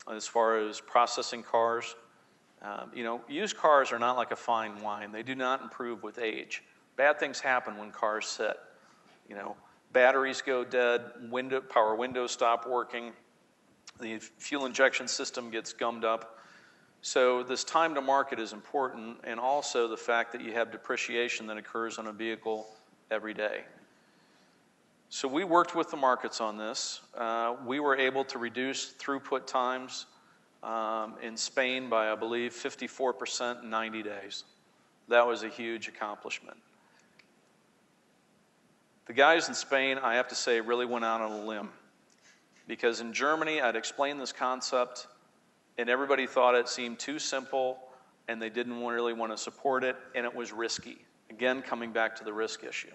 [SPEAKER 2] as far as processing cars. You know, used cars are not like a fine wine. They do not improve with age. Bad things happen when cars sit. You know, batteries go dead, power windows stop working, the fuel injection system gets gummed up. So this time to market is important, and also the fact that you have depreciation that occurs on a vehicle every day. So we worked with the markets on this. We were able to reduce throughput times in Spain by, I believe, 54% in 90 days. That was a huge accomplishment. The guys in Spain, I have to say, really went out on a limb. Because in Germany, I'd explained this concept, and everybody thought it seemed too simple, and they didn't really want to support it, and it was risky. Again, coming back to the risk issue.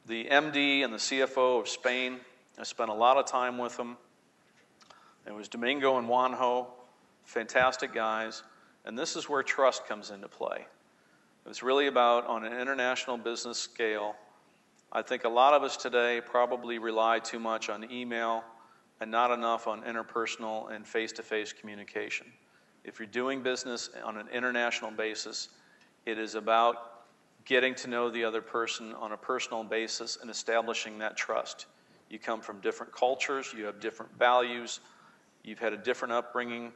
[SPEAKER 2] The MD and the CFO of Spain, I spent a lot of time with them. It was Domingo and Juanjo, fantastic guys, and this is where trust comes into play. It's really about, on an international business scale, I think a lot of us today probably rely too much on email and not enough on interpersonal and face-to-face communication. If you're doing business on an international basis, it is about getting to know the other person on a personal basis and establishing that trust. You come from different cultures, you have different values, you've had a different upbringing,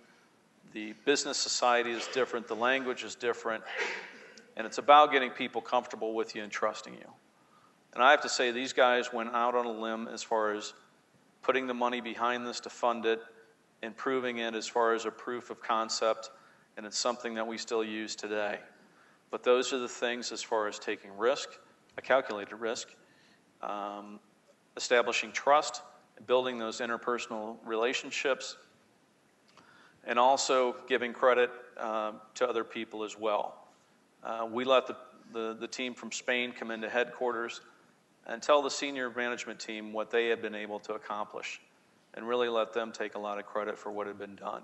[SPEAKER 2] the business society is different, the language is different, and it's about getting people comfortable with you and trusting you. And I have to say, these guys went out on a limb as far as putting the money behind this to fund it, improving it as far as a proof of concept, and it's something that we still use today. But those are the things as far as taking risk, a calculated risk, establishing trust, building those interpersonal relationships, and also giving credit to other people as well. We let the team from Spain come into headquarters and tell the senior management team what they had been able to accomplish, and really let them take a lot of credit for what had been done.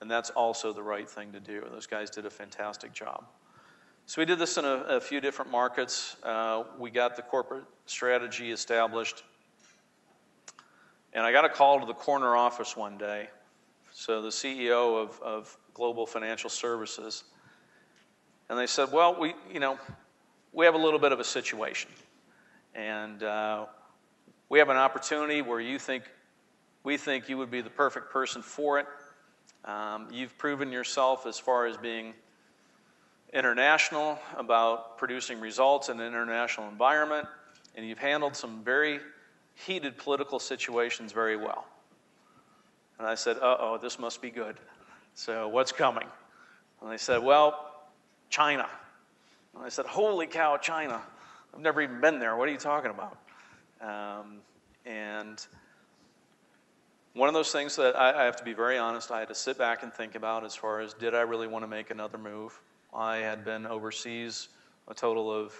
[SPEAKER 2] And that's also the right thing to do. Those guys did a fantastic job. So we did this in a few different markets. We got the corporate strategy established. And I got a call to the corner office one day. So the CEO of Global Financial Services. And they said, well, we have a little bit of a situation. And we have an opportunity where we think you would be the perfect person for it. You've proven yourself as far as being international, about producing results in an international environment, and you've handled some very heated political situations very well. And I said, uh-oh, this must be good. So what's coming? And they said, well, China. And I said, holy cow, China. I've never even been there. What are you talking about? And one of those things that I have to be very honest, I had to sit back and think about as far as, did I really want to make another move? I had been overseas a total of,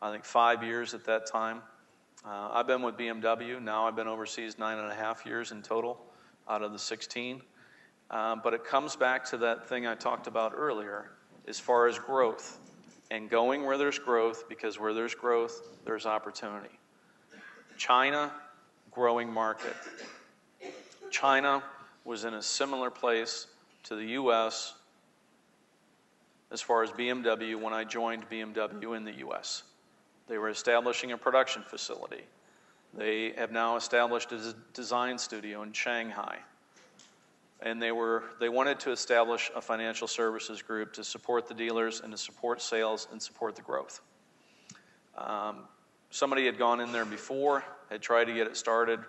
[SPEAKER 2] I think, 5 years at that time. I've been with BMW. Now I've been overseas 9.5 years in total out of the 16. But it comes back to that thing I talked about earlier as far as growth and going where there's growth, because where there's growth, there's opportunity. China, growing market. China was in a similar place to the U.S. as far as BMW when I joined BMW in the U.S. They were establishing a production facility. They have now established a design studio in Shanghai. And they wanted to establish a financial services group to support the dealers and to support sales and support the growth. Somebody had gone in there before, had tried to get it started.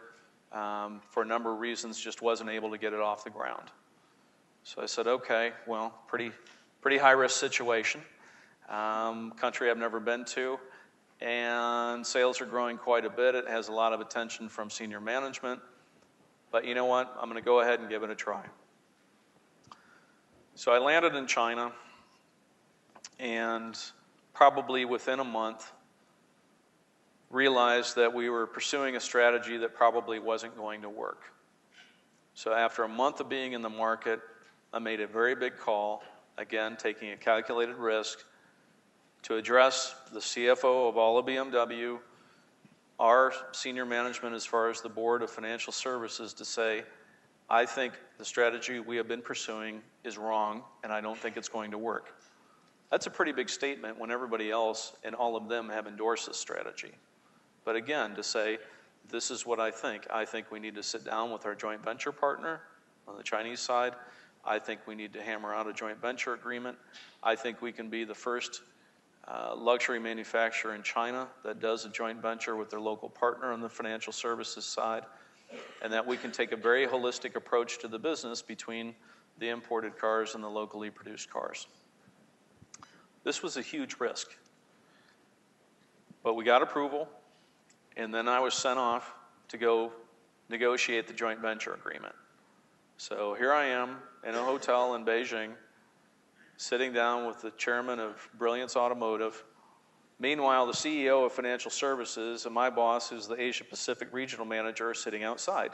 [SPEAKER 2] For a number of reasons, just wasn't able to get it off the ground. So I said, okay, well, pretty high-risk situation, country I've never been to, and sales are growing quite a bit. It has a lot of attention from senior management, but you know what? I'm going to go ahead and give it a try. So I landed in China, and probably within a month, realized that we were pursuing a strategy that probably wasn't going to work. So after a month of being in the market, I made a very big call, again, taking a calculated risk, to address the CFO of all of BMW, our senior management as far as the board of financial services, to say, I think the strategy we have been pursuing is wrong, and I don't think it's going to work. That's a pretty big statement when everybody else and all of them have endorsed this strategy. But again, to say, this is what I think. I think we need to sit down with our joint venture partner on the Chinese side. I think we need to hammer out a joint venture agreement. I think we can be the first luxury manufacturer in China that does a joint venture with their local partner on the financial services side, and that we can take a very holistic approach to the business between the imported cars and the locally produced cars. This was a huge risk. But we got approval. And then I was sent off to go negotiate the joint venture agreement. So here I am in a hotel in Beijing, sitting down with the chairman of Brilliance Automotive. Meanwhile, the CEO of Financial Services and my boss, who's the Asia Pacific Regional Manager, are sitting outside.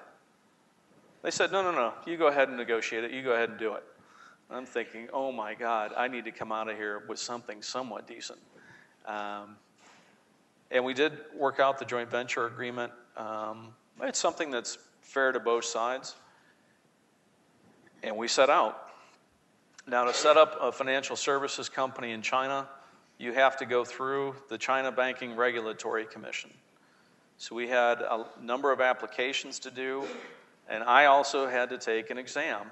[SPEAKER 2] They said, no, you go ahead and negotiate it. You go ahead and do it. And I'm thinking, oh my God, I need to come out of here with something somewhat decent. And we did work out the joint venture agreement. It's something that's fair to both sides. And we set out. Now, to set up a financial services company in China, you have to go through the China Banking Regulatory Commission. So we had a number of applications to do, and I also had to take an exam.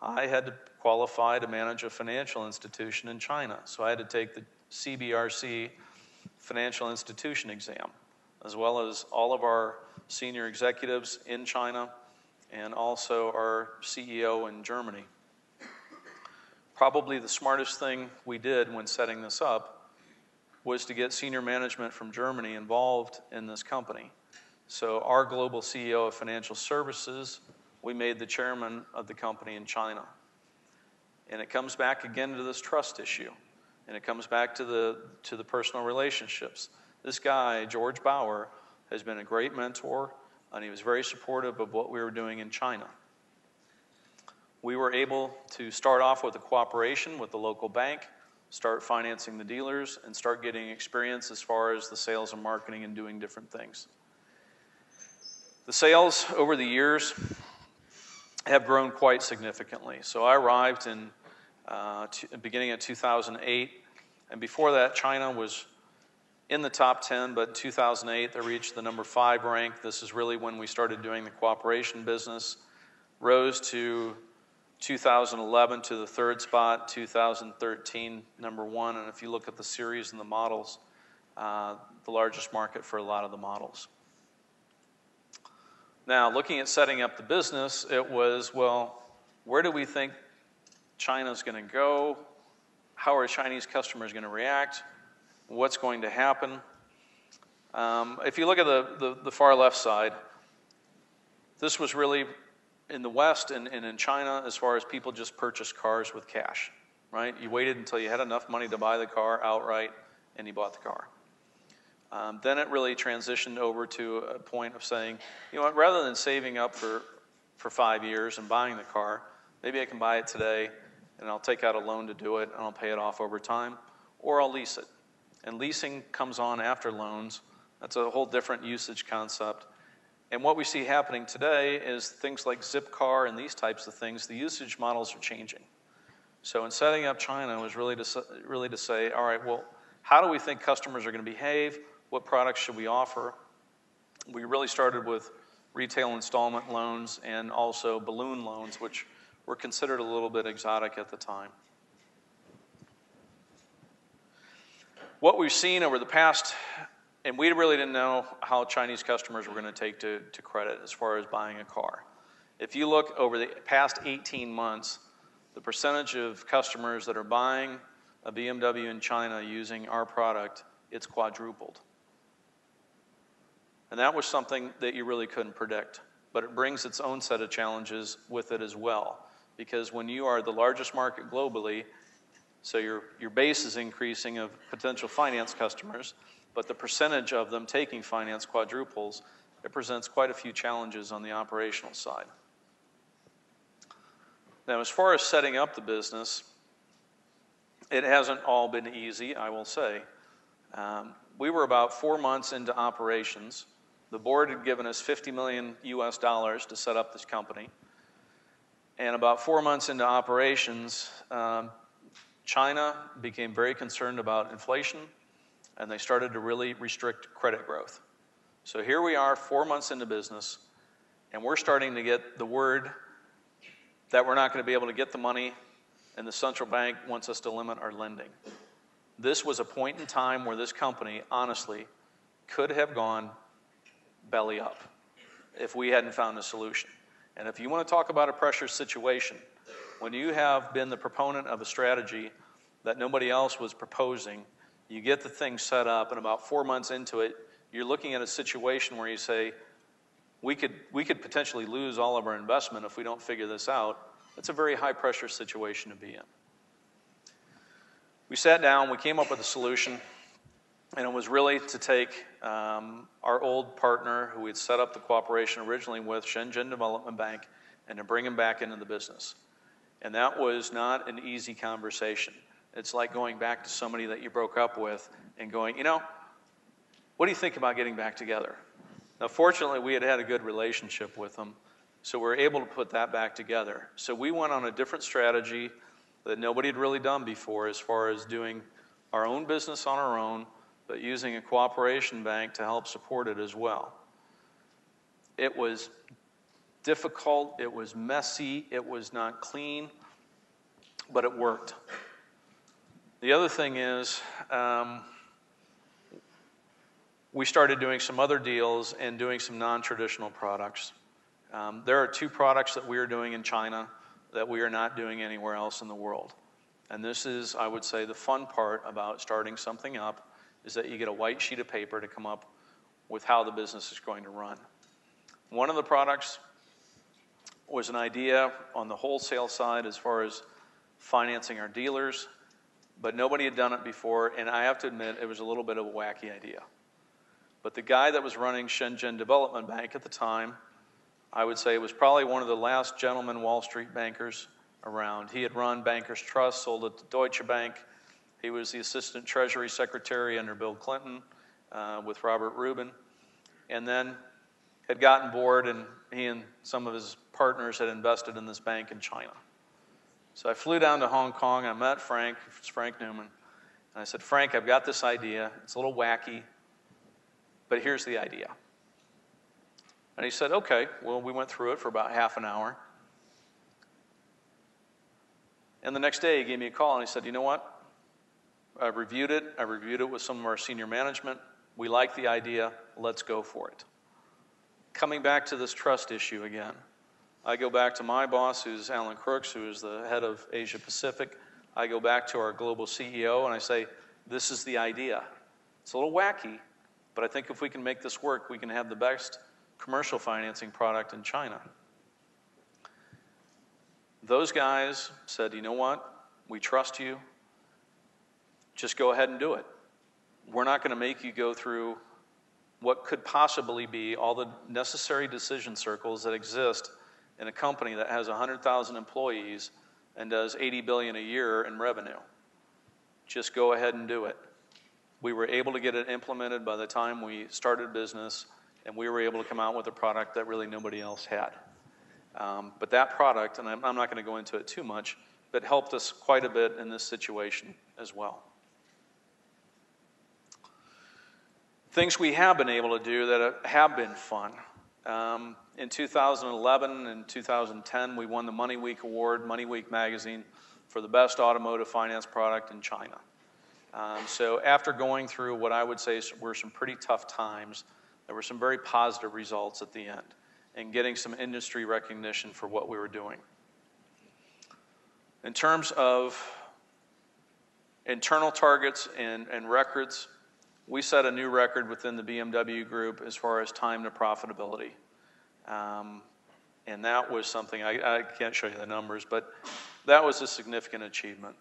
[SPEAKER 2] I had to qualify to manage a financial institution in China. So I had to take the CBRC financial institution exam, as well as all of our senior executives in China and also our CEO in Germany. Probably the smartest thing we did when setting this up was to get senior management from Germany involved in this company. So our global CEO of financial services, we made the chairman of the company in China. And it comes back again to this trust issue. And it comes back to the personal relationships. This guy, George Bauer, has been a great mentor, and he was very supportive of what we were doing in China. We were able to start off with a cooperation with the local bank, start financing the dealers, and start getting experience as far as the sales and marketing and doing different things. The sales over the years have grown quite significantly. So I arrived in beginning of 2008, and before that, China was in the top 10, but in 2008, they reached the number 5 rank. This is really when we started doing the cooperation business. Rose to 2011 to the 3rd spot, 2013, number 1, and if you look at the series and the models, the largest market for a lot of the models. Now, looking at setting up the business, it was, well, where do we think China's going to go? How are Chinese customers going to react? What's going to happen? If you look at the far left side, this was really in the West and in China as far as people just purchased cars with cash, right? You waited until you had enough money to buy the car outright, and you bought the car. Then it really transitioned over to a point of saying, you know what, rather than saving up for 5 years and buying the car, maybe I can buy it today, and I'll take out a loan to do it, and I'll pay it off over time, or I'll lease it. And leasing comes on after loans. That's a whole different usage concept. And what we see happening today is things like Zipcar and these types of things, the usage models are changing. So in setting up China was really to say, all right, well, how do we think customers are going to behave? What products should we offer? We really started with retail installment loans and also balloon loans, which were considered a little bit exotic at the time. What we've seen over the past, and we really didn't know how Chinese customers were going to take to credit as far as buying a car. If you look over the past 18 months, the percentage of customers that are buying a BMW in China using our product, it's quadrupled. And that was something that you really couldn't predict. But it brings its own set of challenges with it as well. Because when you are the largest market globally, so your base is increasing of potential finance customers, but the percentage of them taking finance quadruples, it presents quite a few challenges on the operational side. Now, as far as setting up the business, it hasn't all been easy, I will say. We were about 4 months into operations. The board had given us $50 million US to set up this company. And about 4 months into operations, China became very concerned about inflation, and they started to really restrict credit growth. So here we are 4 months into business, and we're starting to get the word that we're not going to be able to get the money, and the central bank wants us to limit our lending. This was a point in time where this company, honestly, could have gone belly up if we hadn't found a solution. And if you want to talk about a pressure situation, when you have been the proponent of a strategy that nobody else was proposing, you get the thing set up, and about 4 months into it, you're looking at a situation where you say, we could potentially lose all of our investment if we don't figure this out. That's a very high pressure situation to be in. We sat down, we came up with a solution, and it was really to take our old partner who we had set up the cooperation originally with, Shenzhen Development Bank, and to bring him back into the business. And that was not an easy conversation. It's like going back to somebody that you broke up with and going, you know, what do you think about getting back together? Now, fortunately, we had a good relationship with them, so we were able to put that back together. So we went on a different strategy that nobody had really done before as far as doing our own business on our own, but using a cooperation bank to help support it as well. It was difficult, it was messy, it was not clean, but it worked. The other thing is, we started doing some other deals and doing some non-traditional products. There are 2 products that we are doing in China that we are not doing anywhere else in the world. And this is, I would say, the fun part about starting something up, is that you get a white sheet of paper to come up with how the business is going to run. One of the products was an idea on the wholesale side as far as financing our dealers, but nobody had done it before, and I have to admit it was a little bit of a wacky idea. But the guy that was running Shenzhen Development Bank at the time, I would say was probably one of the last gentleman Wall Street bankers around. He had run Bankers Trust, sold it to Deutsche Bank. He was the Assistant Treasury Secretary under Bill Clinton with Robert Rubin, and then had gotten bored, and he and some of his partners had invested in this bank in China. So I flew down to Hong Kong. I met Frank, it's Frank Newman, and I said, Frank, I've got this idea. It's a little wacky, but here's the idea. And he said, okay. Well, we went through it for about half an hour. And the next day, he gave me a call, and he said, you know what? I reviewed it. I reviewed it with some of our senior management. We like the idea. Let's go for it. Coming back to this trust issue again, I go back to my boss, who's Alan Crooks, who is the head of Asia Pacific. I go back to our global CEO, and I say, this is the idea. It's a little wacky, but I think if we can make this work, we can have the best commercial financing product in China. Those guys said, you know what? We trust you. Just go ahead and do it. We're not going to make you go through what could possibly be all the necessary decision circles that exist in a company that has 100,000 employees and does $80 billion a year in revenue. Just go ahead and do it. We were able to get it implemented by the time we started business, and we were able to come out with a product that really nobody else had. But that product, and I'm not going to go into it too much, but helped us quite a bit in this situation as well. Things we have been able to do that have been fun. In 2011 and 2010, we won the Money Week Award, Money Week magazine, for the best automotive finance product in China. So after going through what I would say were some pretty tough times, there were some very positive results at the end and getting some industry recognition for what we were doing. In terms of internal targets and records, we set a new record within the BMW Group as far as time to profitability. And that was something, I can't show you the numbers, but that was a significant achievement.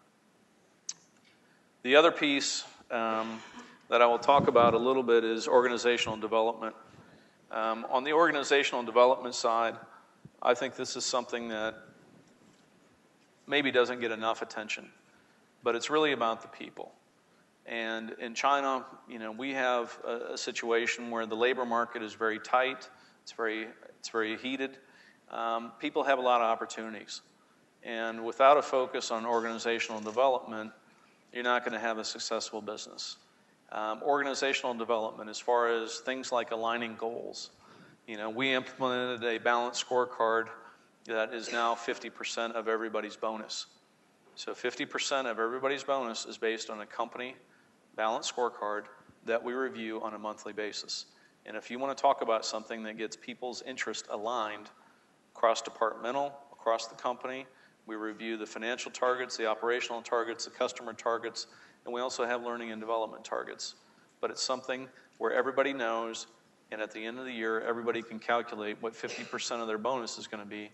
[SPEAKER 2] The other piece that I will talk about a little bit is organizational development. On the organizational development side, I think this is something that maybe doesn't get enough attention, but it's really about the people. And in China, we have a situation where the labor market is very tight. It's very heated. People have a lot of opportunities. And without a focus on organizational development, you're not going to have a successful business. Organizational development, as far as things like aligning goals. We implemented a balanced scorecard that is now 50% of everybody's bonus. So 50% of everybody's bonus is based on a company balanced scorecard that we review on a monthly basis. And if you want to talk about something that gets people's interest aligned cross-departmental, across the company, we review the financial targets, the operational targets, the customer targets, and we also have learning and development targets. But it's something where everybody knows, and at the end of the year, everybody can calculate what 50% of their bonus is going to be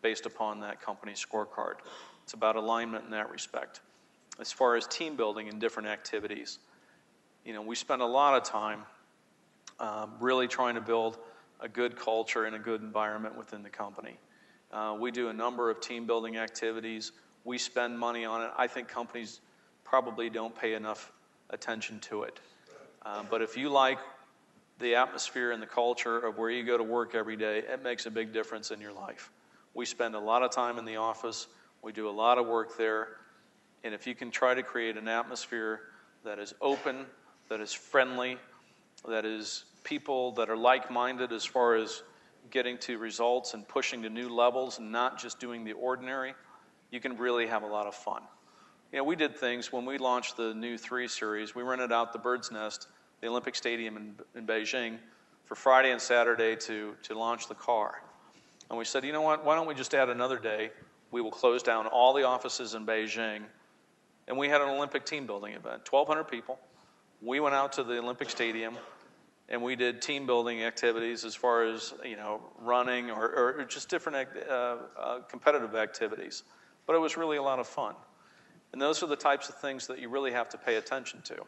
[SPEAKER 2] based upon that company's scorecard. It's about alignment in that respect. As far as team building and different activities, we spend a lot of time really trying to build a good culture and a good environment within the company. We do a number of team building activities. We spend money on it. I think companies probably don't pay enough attention to it. But if you like the atmosphere and the culture of where you go to work every day, it makes a big difference in your life. We spend a lot of time in the office. We do a lot of work there. And if you can try to create an atmosphere that is open, that is friendly, that is people that are like-minded as far as getting to results and pushing to new levels and not just doing the ordinary, you can really have a lot of fun. We did things when we launched the new 3 Series. We rented out the Bird's Nest, the Olympic Stadium in Beijing, for Friday and Saturday to launch the car. And we said, you know what, why don't we just add another day? We will close down all the offices in Beijing. And we had an Olympic team building event, 1,200 people. We went out to the Olympic Stadium, and we did team building activities as far as running or just different competitive activities. But it was really a lot of fun. And those are the types of things that you really have to pay attention to.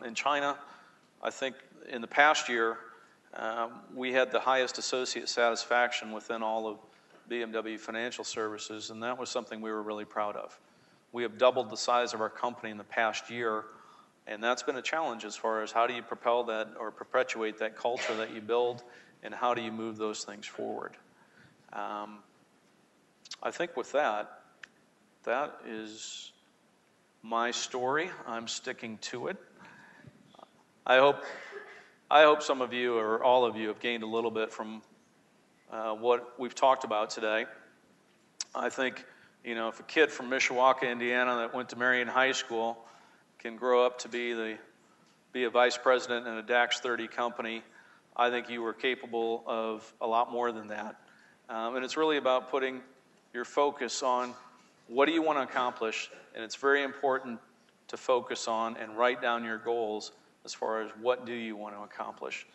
[SPEAKER 2] In China, I think in the past year, we had the highest associate satisfaction within all of BMW Financial Services, and that was something we were really proud of. We have doubled the size of our company in the past year, and that's been a challenge as far as how do you propel that or perpetuate that culture that you build, and how do you move those things forward. I think with that, that is my story. I'm sticking to it. I hope some of you or all of you have gained a little bit from what we've talked about today. I think, if a kid from Mishawaka, Indiana that went to Marion High School can grow up to be a vice president in a DAX 30 company, I think you were capable of a lot more than that. And it's really about putting your focus on what do you want to accomplish, and it's very important to focus on and write down your goals as far as what do you want to accomplish.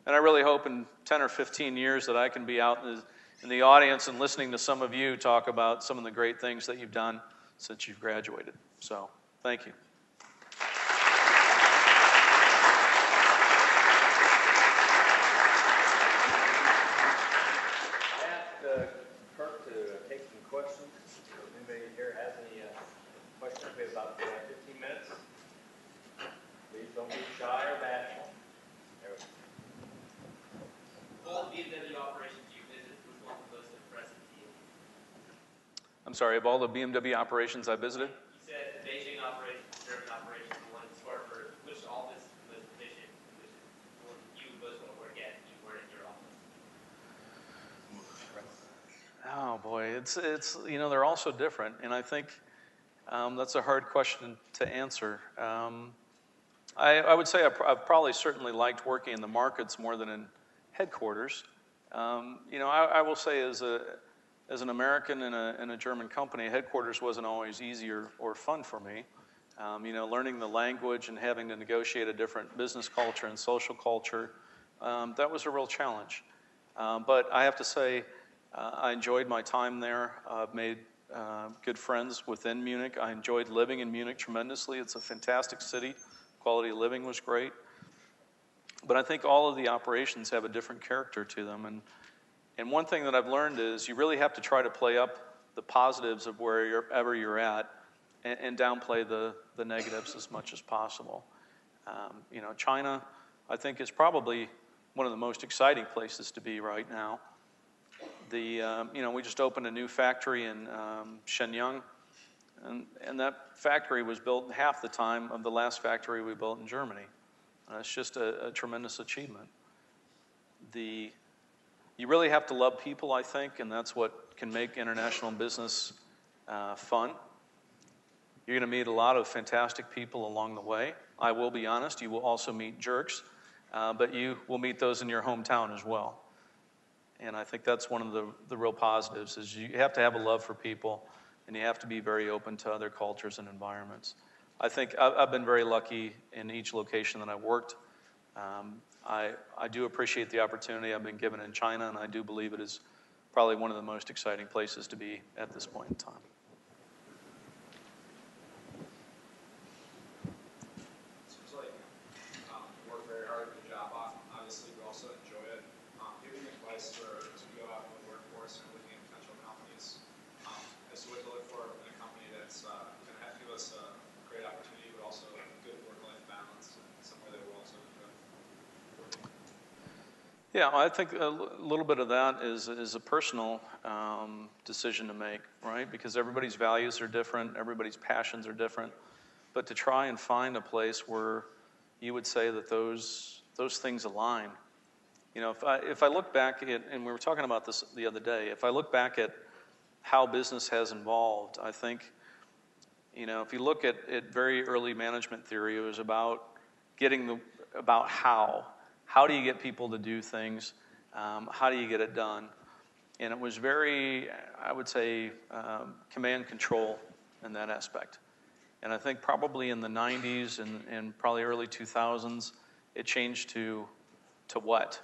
[SPEAKER 2] And I really hope in 10 or 15 years that I can be out in the audience and listening to some of you talk about some of the great things that you've done since you've graduated. So, thank you.
[SPEAKER 1] Kirk to take some questions. If anybody here has any questions, we have about 15 minutes. Please don't be shy or bashful.
[SPEAKER 3] All the BMW operations you visit, which one was most impressive to you?
[SPEAKER 2] I'm sorry, of all the BMW operations I visited?
[SPEAKER 3] You said the Beijing operations, the German operations, the one in Spartanburg, which office was efficient, which is the one you most want to work at, you weren't in your office?
[SPEAKER 2] Oh boy, it's they're all so different, and I think that's a hard question to answer. I would say I've probably certainly liked working in the markets more than in headquarters. I will say as an American in a German company, headquarters wasn't always easy or fun for me. Learning the language and having to negotiate a different business culture and social culture, that was a real challenge. But I have to say, I enjoyed my time there. I've made good friends within Munich. I enjoyed living in Munich tremendously. It's a fantastic city. Quality of living was great. But I think all of the operations have a different character to them. And one thing that I've learned is you really have to try to play up the positives of wherever you're at and downplay the negatives as much as possible. China, I think, is probably one of the most exciting places to be right now. We just opened a new factory in Shenyang, and that factory was built in half the time of the last factory we built in Germany. It's just a tremendous achievement. You really have to love people, I think, and that's what can make international business fun. You're going to meet a lot of fantastic people along the way. I will be honest, you will also meet jerks, but you will meet those in your hometown as well. And I think that's one of the real positives is you have to have a love for people, and you have to be very open to other cultures and environments. I think I've been very lucky in each location that I've worked. I do appreciate the opportunity I've been given in China, and I do believe it is probably one of the most exciting places to be at this point in time.
[SPEAKER 4] Seems like you work very hard at your job. Obviously, you also enjoy it. Giving advice to go out in the workforce and looking at potential companies as to what to look for in a company that's going to give us a great opportunity, but also a good work-life balance and somewhere that we'll also enjoy.
[SPEAKER 2] Yeah, I think a little bit of that is a personal decision to make, right? Because everybody's values are different, everybody's passions are different. But to try and find a place where you would say that those things align. If I look back at, and we were talking about this the other day, if I look back at how business has evolved, I think, if you look at very early management theory, it was about about how. How do you get people to do things? How do you get it done? And it was very, I would say, command control in that aspect. And I think probably in the 90s and probably early 2000s, it changed to what?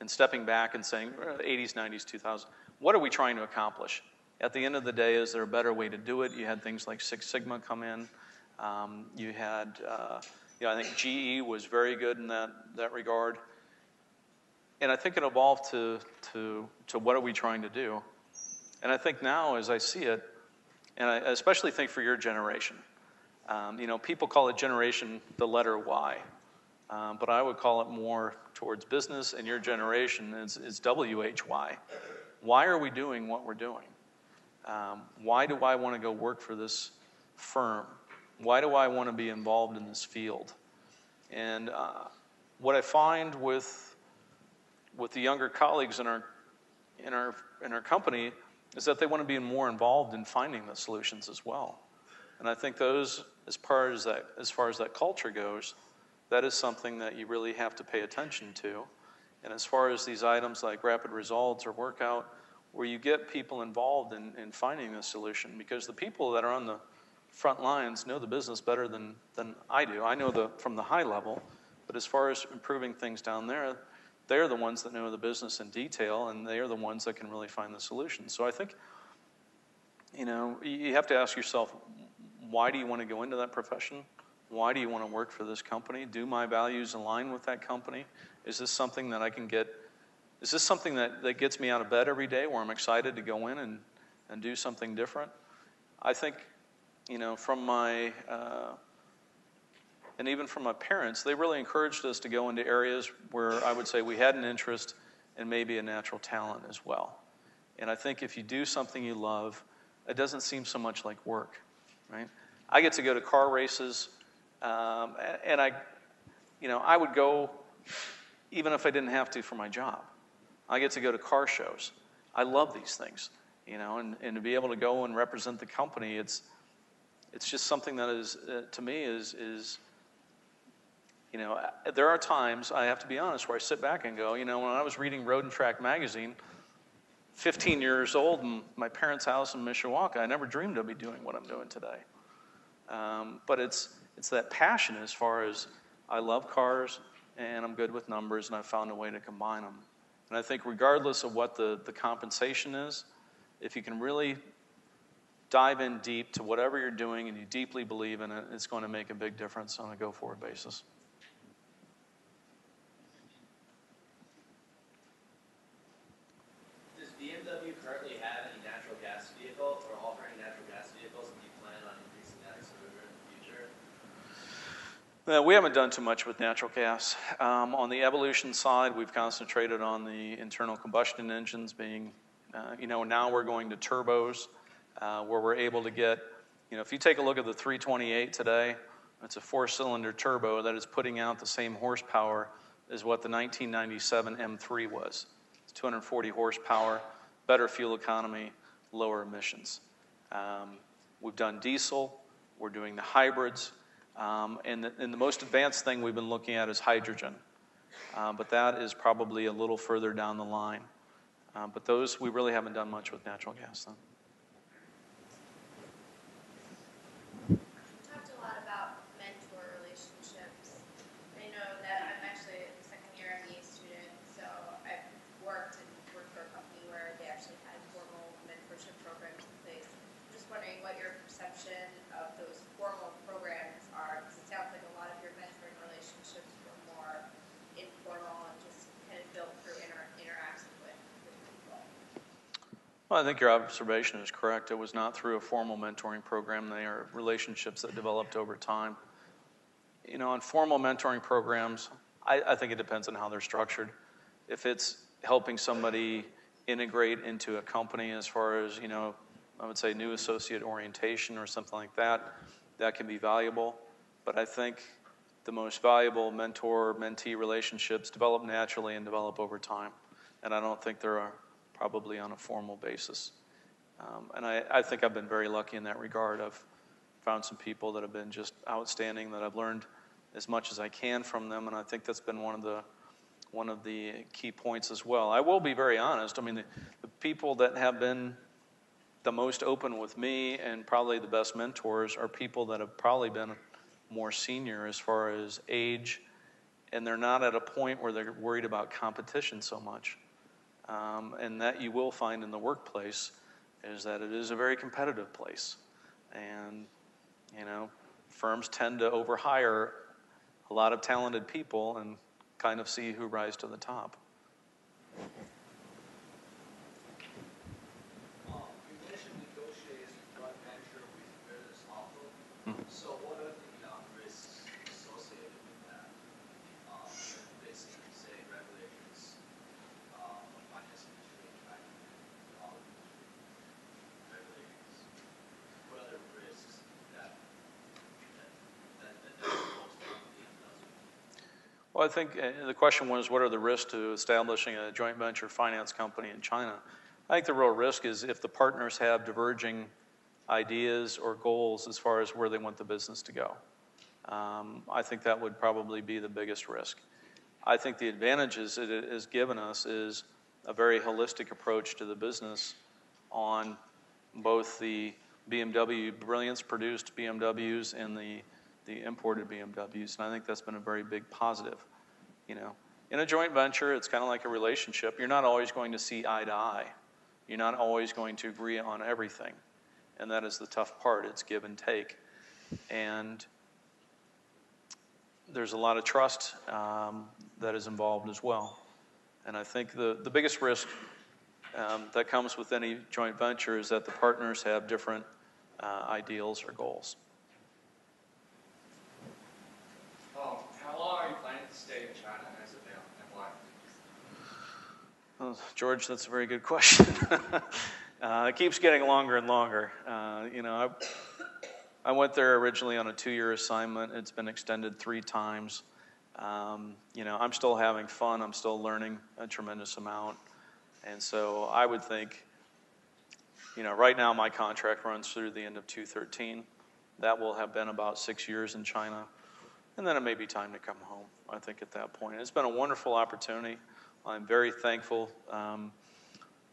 [SPEAKER 2] And stepping back and saying, 80s, 90s, 2000s, what are we trying to accomplish? At the end of the day, is there a better way to do it? You had things like Six Sigma come in. You had, I think GE was very good in that regard. And I think it evolved to what are we trying to do? And I think now, as I see it, and I especially think for your generation, people call it generation the letter Y, but I would call it more towards business, and your generation is WHY. Why are we doing what we're doing? Why do I want to go work for this firm? Why do I want to be involved in this field? And what I find with the younger colleagues in our company is that they want to be more involved in finding the solutions as well. And I think those, as far as that culture goes, that is something that you really have to pay attention to. And as far as these items like rapid results or workout, where you get people involved in finding the solution, because the people that are on the front lines know the business better than I do. I know from the high level, but as far as improving things down there, they're the ones that know the business in detail, and they are the ones that can really find the solution. So I think, you have to ask yourself, why do you want to go into that profession? Why do you want to work for this company? Do my values align with that company? Is this something that I can get? Is this something that gets me out of bed every day, where I'm excited to go in and do something different? I think, from my... and even from my parents, they really encouraged us to go into areas where I would say we had an interest and maybe a natural talent as well. And I think if you do something you love, it doesn't seem so much like work, right? I get to go to car races, and I would go even if I didn't have to for my job. I get to go to car shows. I love these things, and to be able to go and represent the company, it's just something that is, to me, is there are times, I have to be honest, where I sit back and go, when I was reading Road and Track magazine, 15 years old in my parents' house in Mishawaka, I never dreamed I'd be doing what I'm doing today. But it's that passion as far as I love cars, and I'm good with numbers, and I've found a way to combine them. And I think regardless of what the compensation is, if you can really dive in deep to whatever you're doing and you deeply believe in it, it's going to make a big difference on a go-forward basis.
[SPEAKER 3] Does BMW currently have any natural gas vehicle or offering natural gas vehicles, and do you plan on increasing that exposure in the future?
[SPEAKER 2] We haven't done too much with natural gas. On the evolution side, we've concentrated on the internal combustion engines being, now we're going to turbos, where we're able to get, if you take a look at the 328 today, it's a 4-cylinder turbo that is putting out the same horsepower as what the 1997 M3 was. It's 240 horsepower, better fuel economy, lower emissions. We've done diesel, we're doing the hybrids, and the most advanced thing we've been looking at is hydrogen. But that is probably a little further down the line. But those, we really haven't done much with natural gas, though. Well, I think your observation is correct. It was not through a formal mentoring program. They are relationships that developed over time. On formal mentoring programs, I think it depends on how they're structured. If it's helping somebody integrate into a company as far as, I would say new associate orientation or something like that, that can be valuable. But I think the most valuable mentor-mentee relationships develop naturally and develop over time. And I don't think there are probably on a formal basis. And I think I've been very lucky in that regard. I've found some people that have been just outstanding, that I've learned as much as I can from them, and I think that's been one of the key points as well. I will be very honest. I mean, the people that have been the most open with me and probably the best mentors are people that have probably been more senior as far as age, and they're not at a point where they're worried about competition so much. And that you will find in the workplace. is that it is a very competitive place. And, you know, firms tend to overhire a lot of talented people and kind of see who rise to the top.
[SPEAKER 5] You mentioned negotiating joint venture with business offer. So what are the risks associated with that? Facing, say, regulations, finance industry, regulations. What are the risks that most company does?
[SPEAKER 2] Well, I think the question was, what are the risks to establishing a joint venture finance company in China? I think the real risk is if the partners have diverging ideas or goals as far as where they want the business to go. I think that would probably be the biggest risk. I think the advantages it has given us is a very holistic approach to the business on both the BMW Brilliance-produced BMWs and the imported BMWs, and I think that's been a very big positive. You know, in a joint venture, it's kind of like a relationship. You're not always going to see eye to eye. You're not always going to agree on everything, and that is the tough part. It's give and take, and there's a lot of trust that is involved as well. And I think the biggest risk that comes with any joint venture is that the partners have different ideals or goals.
[SPEAKER 6] How long are you planning to stay in China as of now, and why?
[SPEAKER 2] Well, George, that's a very good question. It keeps getting longer and longer. You know, I went there originally on a 2-year assignment. It's been extended 3 times. You know, I'm still having fun. I'm still learning a tremendous amount. And so I would think, you know, right now my contract runs through the end of 2013. That will have been about 6 years in China. And then it may be time to come home, I think, at that point. It's been a wonderful opportunity. I'm very thankful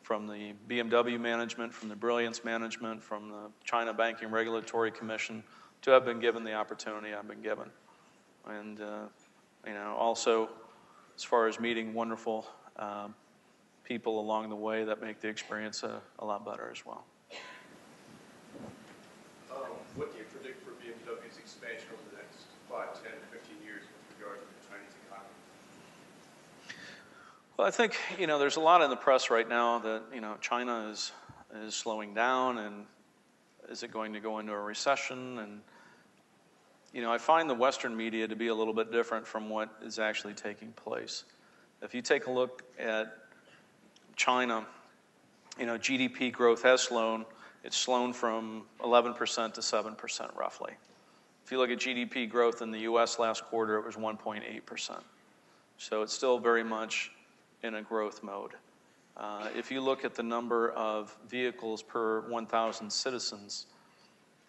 [SPEAKER 2] from the BMW management, from the Brilliance management, from the China Banking Regulatory Commission to have been given the opportunity I've been given. And, you know, also as far as meeting wonderful people along the way that make the experience a lot better as well.
[SPEAKER 6] What do you predict for BMW's expansion over the next 5, 10, 15 years with regard to the Chinese economy?
[SPEAKER 2] Well, I think, you know, there's a lot in the press right now that, you know, China is slowing down, and is it going to go into a recession? And, you know, I find the Western media to be a little bit different from what is actually taking place. If you take a look at China, you know, GDP growth has slowed. It's slowed from 11% to 7% roughly. If you look at GDP growth in the U.S. last quarter, it was 1.8%. So it's still very much in a growth mode. If you look at the number of vehicles per 1,000 citizens,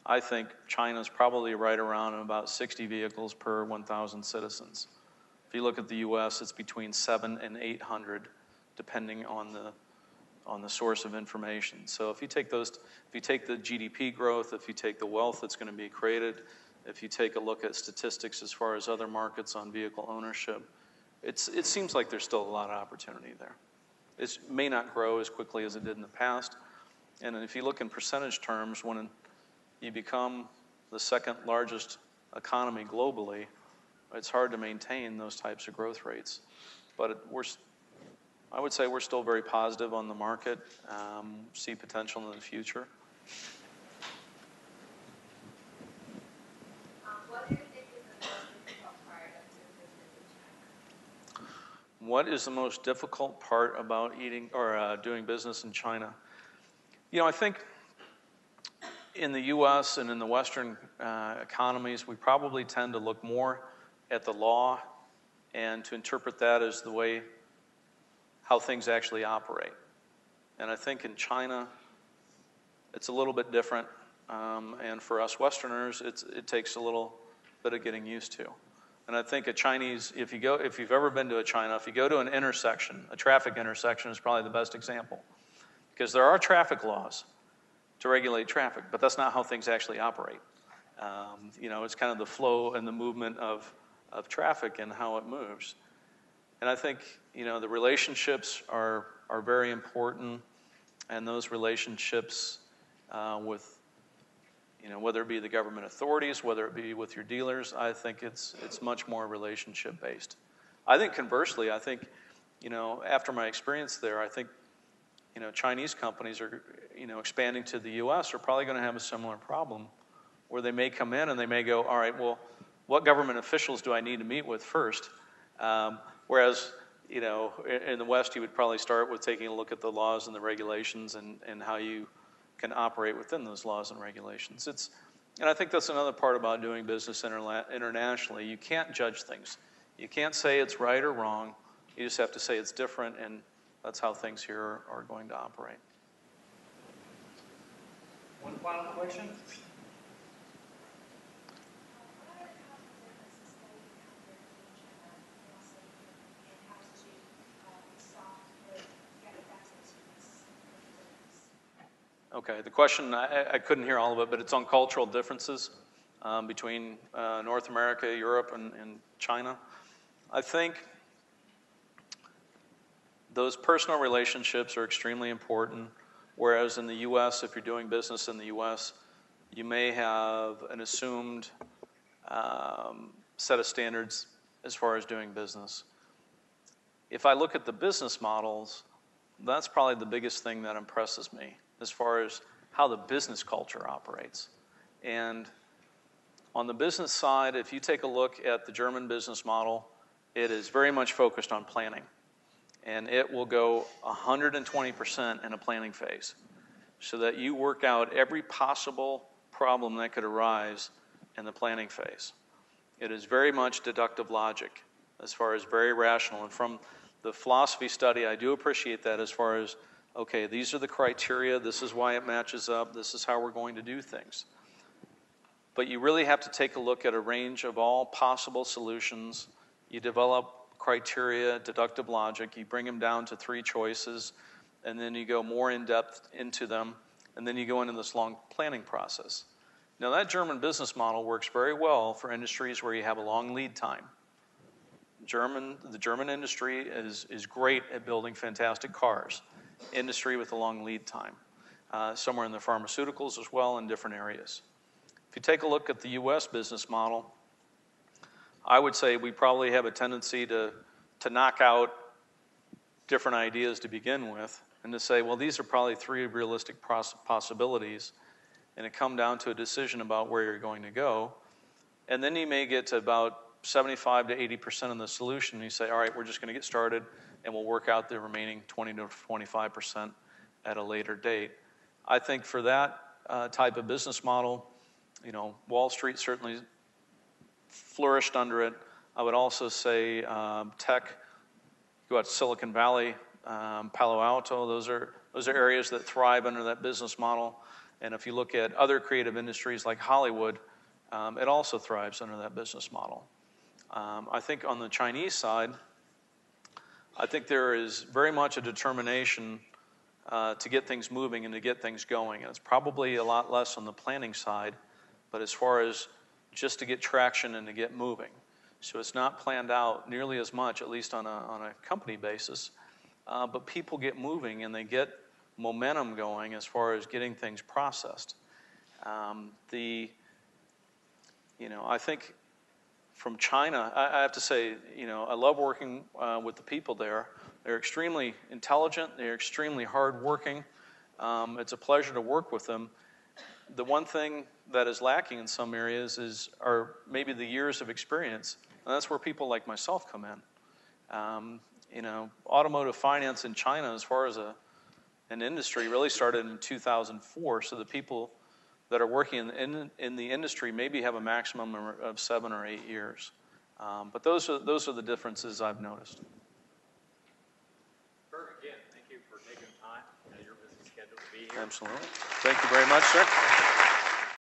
[SPEAKER 2] I think China's probably right around about 60 vehicles per 1,000 citizens. If you look at the U.S., it's between 700 and 800, depending on the source of information. So if you take the GDP growth, if you take the wealth that's going to be created, if you take a look at statistics as far as other markets on vehicle ownership, it seems like there's still a lot of opportunity there. It may not grow as quickly as it did in the past. And if you look in percentage terms, when you become the second largest economy globally, it's hard to maintain those types of growth rates. But I would say we're still very positive on the market, see potential in the future.
[SPEAKER 7] What do you think is the most difficult part of doing business in China?
[SPEAKER 2] What is the most difficult part about doing business in China? You know, I think in the U.S. and in the Western economies, we probably tend to look more at the law and to interpret that as the way how things actually operate. And I think in China, it's a little bit different. And for us Westerners, it takes a little bit of getting used to. And I think a Chinese, if you've ever been to China, if you go to an intersection, a traffic intersection is probably the best example. Because there are traffic laws to regulate traffic, but that's not how things actually operate. You know, it's kind of the flow and the movement of traffic and how it moves. And I think, you know, the relationships are very important. and those relationships with, whether it be the government authorities, whether it be with your dealers, I think it's much more relationship based. I think conversely, after my experience there, I think Chinese companies are expanding to the U.S. are probably going to have a similar problem, where they may come in and they may go, all right, well, what government officials do I need to meet with first? Whereas in the West, you would probably start with taking a look at the laws and the regulations and how you can operate within those laws and regulations. And I think that's another part about doing business internationally. You can't judge things. You can't say it's right or wrong. You just have to say it's different, and that's how things here are going to operate.
[SPEAKER 3] One final question?
[SPEAKER 2] Okay, the question, I couldn't hear all of it, but it's on cultural differences between North America, Europe, and China. I think those personal relationships are extremely important, whereas in the U.S., if you're doing business in the U.S., you may have an assumed set of standards as far as doing business. If I look at the business models, that's probably the biggest thing that impresses me as far as how the business culture operates. And on the business side, if you take a look at the German business model, it is very much focused on planning. And it will go 120% in a planning phase, so that you work out every possible problem that could arise in the planning phase. It is very much deductive logic, as far as very rational. And from the philosophy study, I do appreciate that as far as, okay, these are the criteria, this is why it matches up, this is how we're going to do things. But you really have to take a look at a range of all possible solutions. You develop criteria, deductive logic, you bring them down to 3 choices, and then you go more in depth into them, and then you go into this long planning process. Now, that German business model works very well for industries where you have a long lead time. The German industry is great at building fantastic cars. Industry with a long lead time. Somewhere in the pharmaceuticals as well, in different areas. If you take a look at the U.S. business model, I would say we probably have a tendency to knock out different ideas to begin with, and to say, well, these are probably 3 realistic possibilities, and it come down to a decision about where you're going to go. And then you may get to about 75 to 80% of the solution, and you say, all right, we're just going to get started, and we'll work out the remaining 20 to 25% at a later date. I think for that type of business model, Wall Street certainly flourished under it. I would also say tech, go out to Silicon Valley, Palo Alto, those are areas that thrive under that business model. And if you look at other creative industries like Hollywood, it also thrives under that business model. I think on the Chinese side, I think there is very much a determination to get things moving and to get things going. And it's probably a lot less on the planning side, but as far as just to get traction and to get moving. So it's not planned out nearly as much, at least on a company basis, but people get moving and they get momentum going as far as getting things processed. I think from China, I have to say, I love working with the people there. They're extremely intelligent. They're extremely hardworking. It's a pleasure to work with them. The one thing that is lacking in some areas are maybe the years of experience, and that's where people like myself come in. Automotive finance in China, as far as an industry, really started in 2004. So the people that are working in the industry maybe have a maximum of 7 or 8 years. But those are the differences I've noticed.
[SPEAKER 1] Kirk, again, thank you for taking time out of your busy schedule to be here.
[SPEAKER 2] Absolutely. Thank you very much, sir.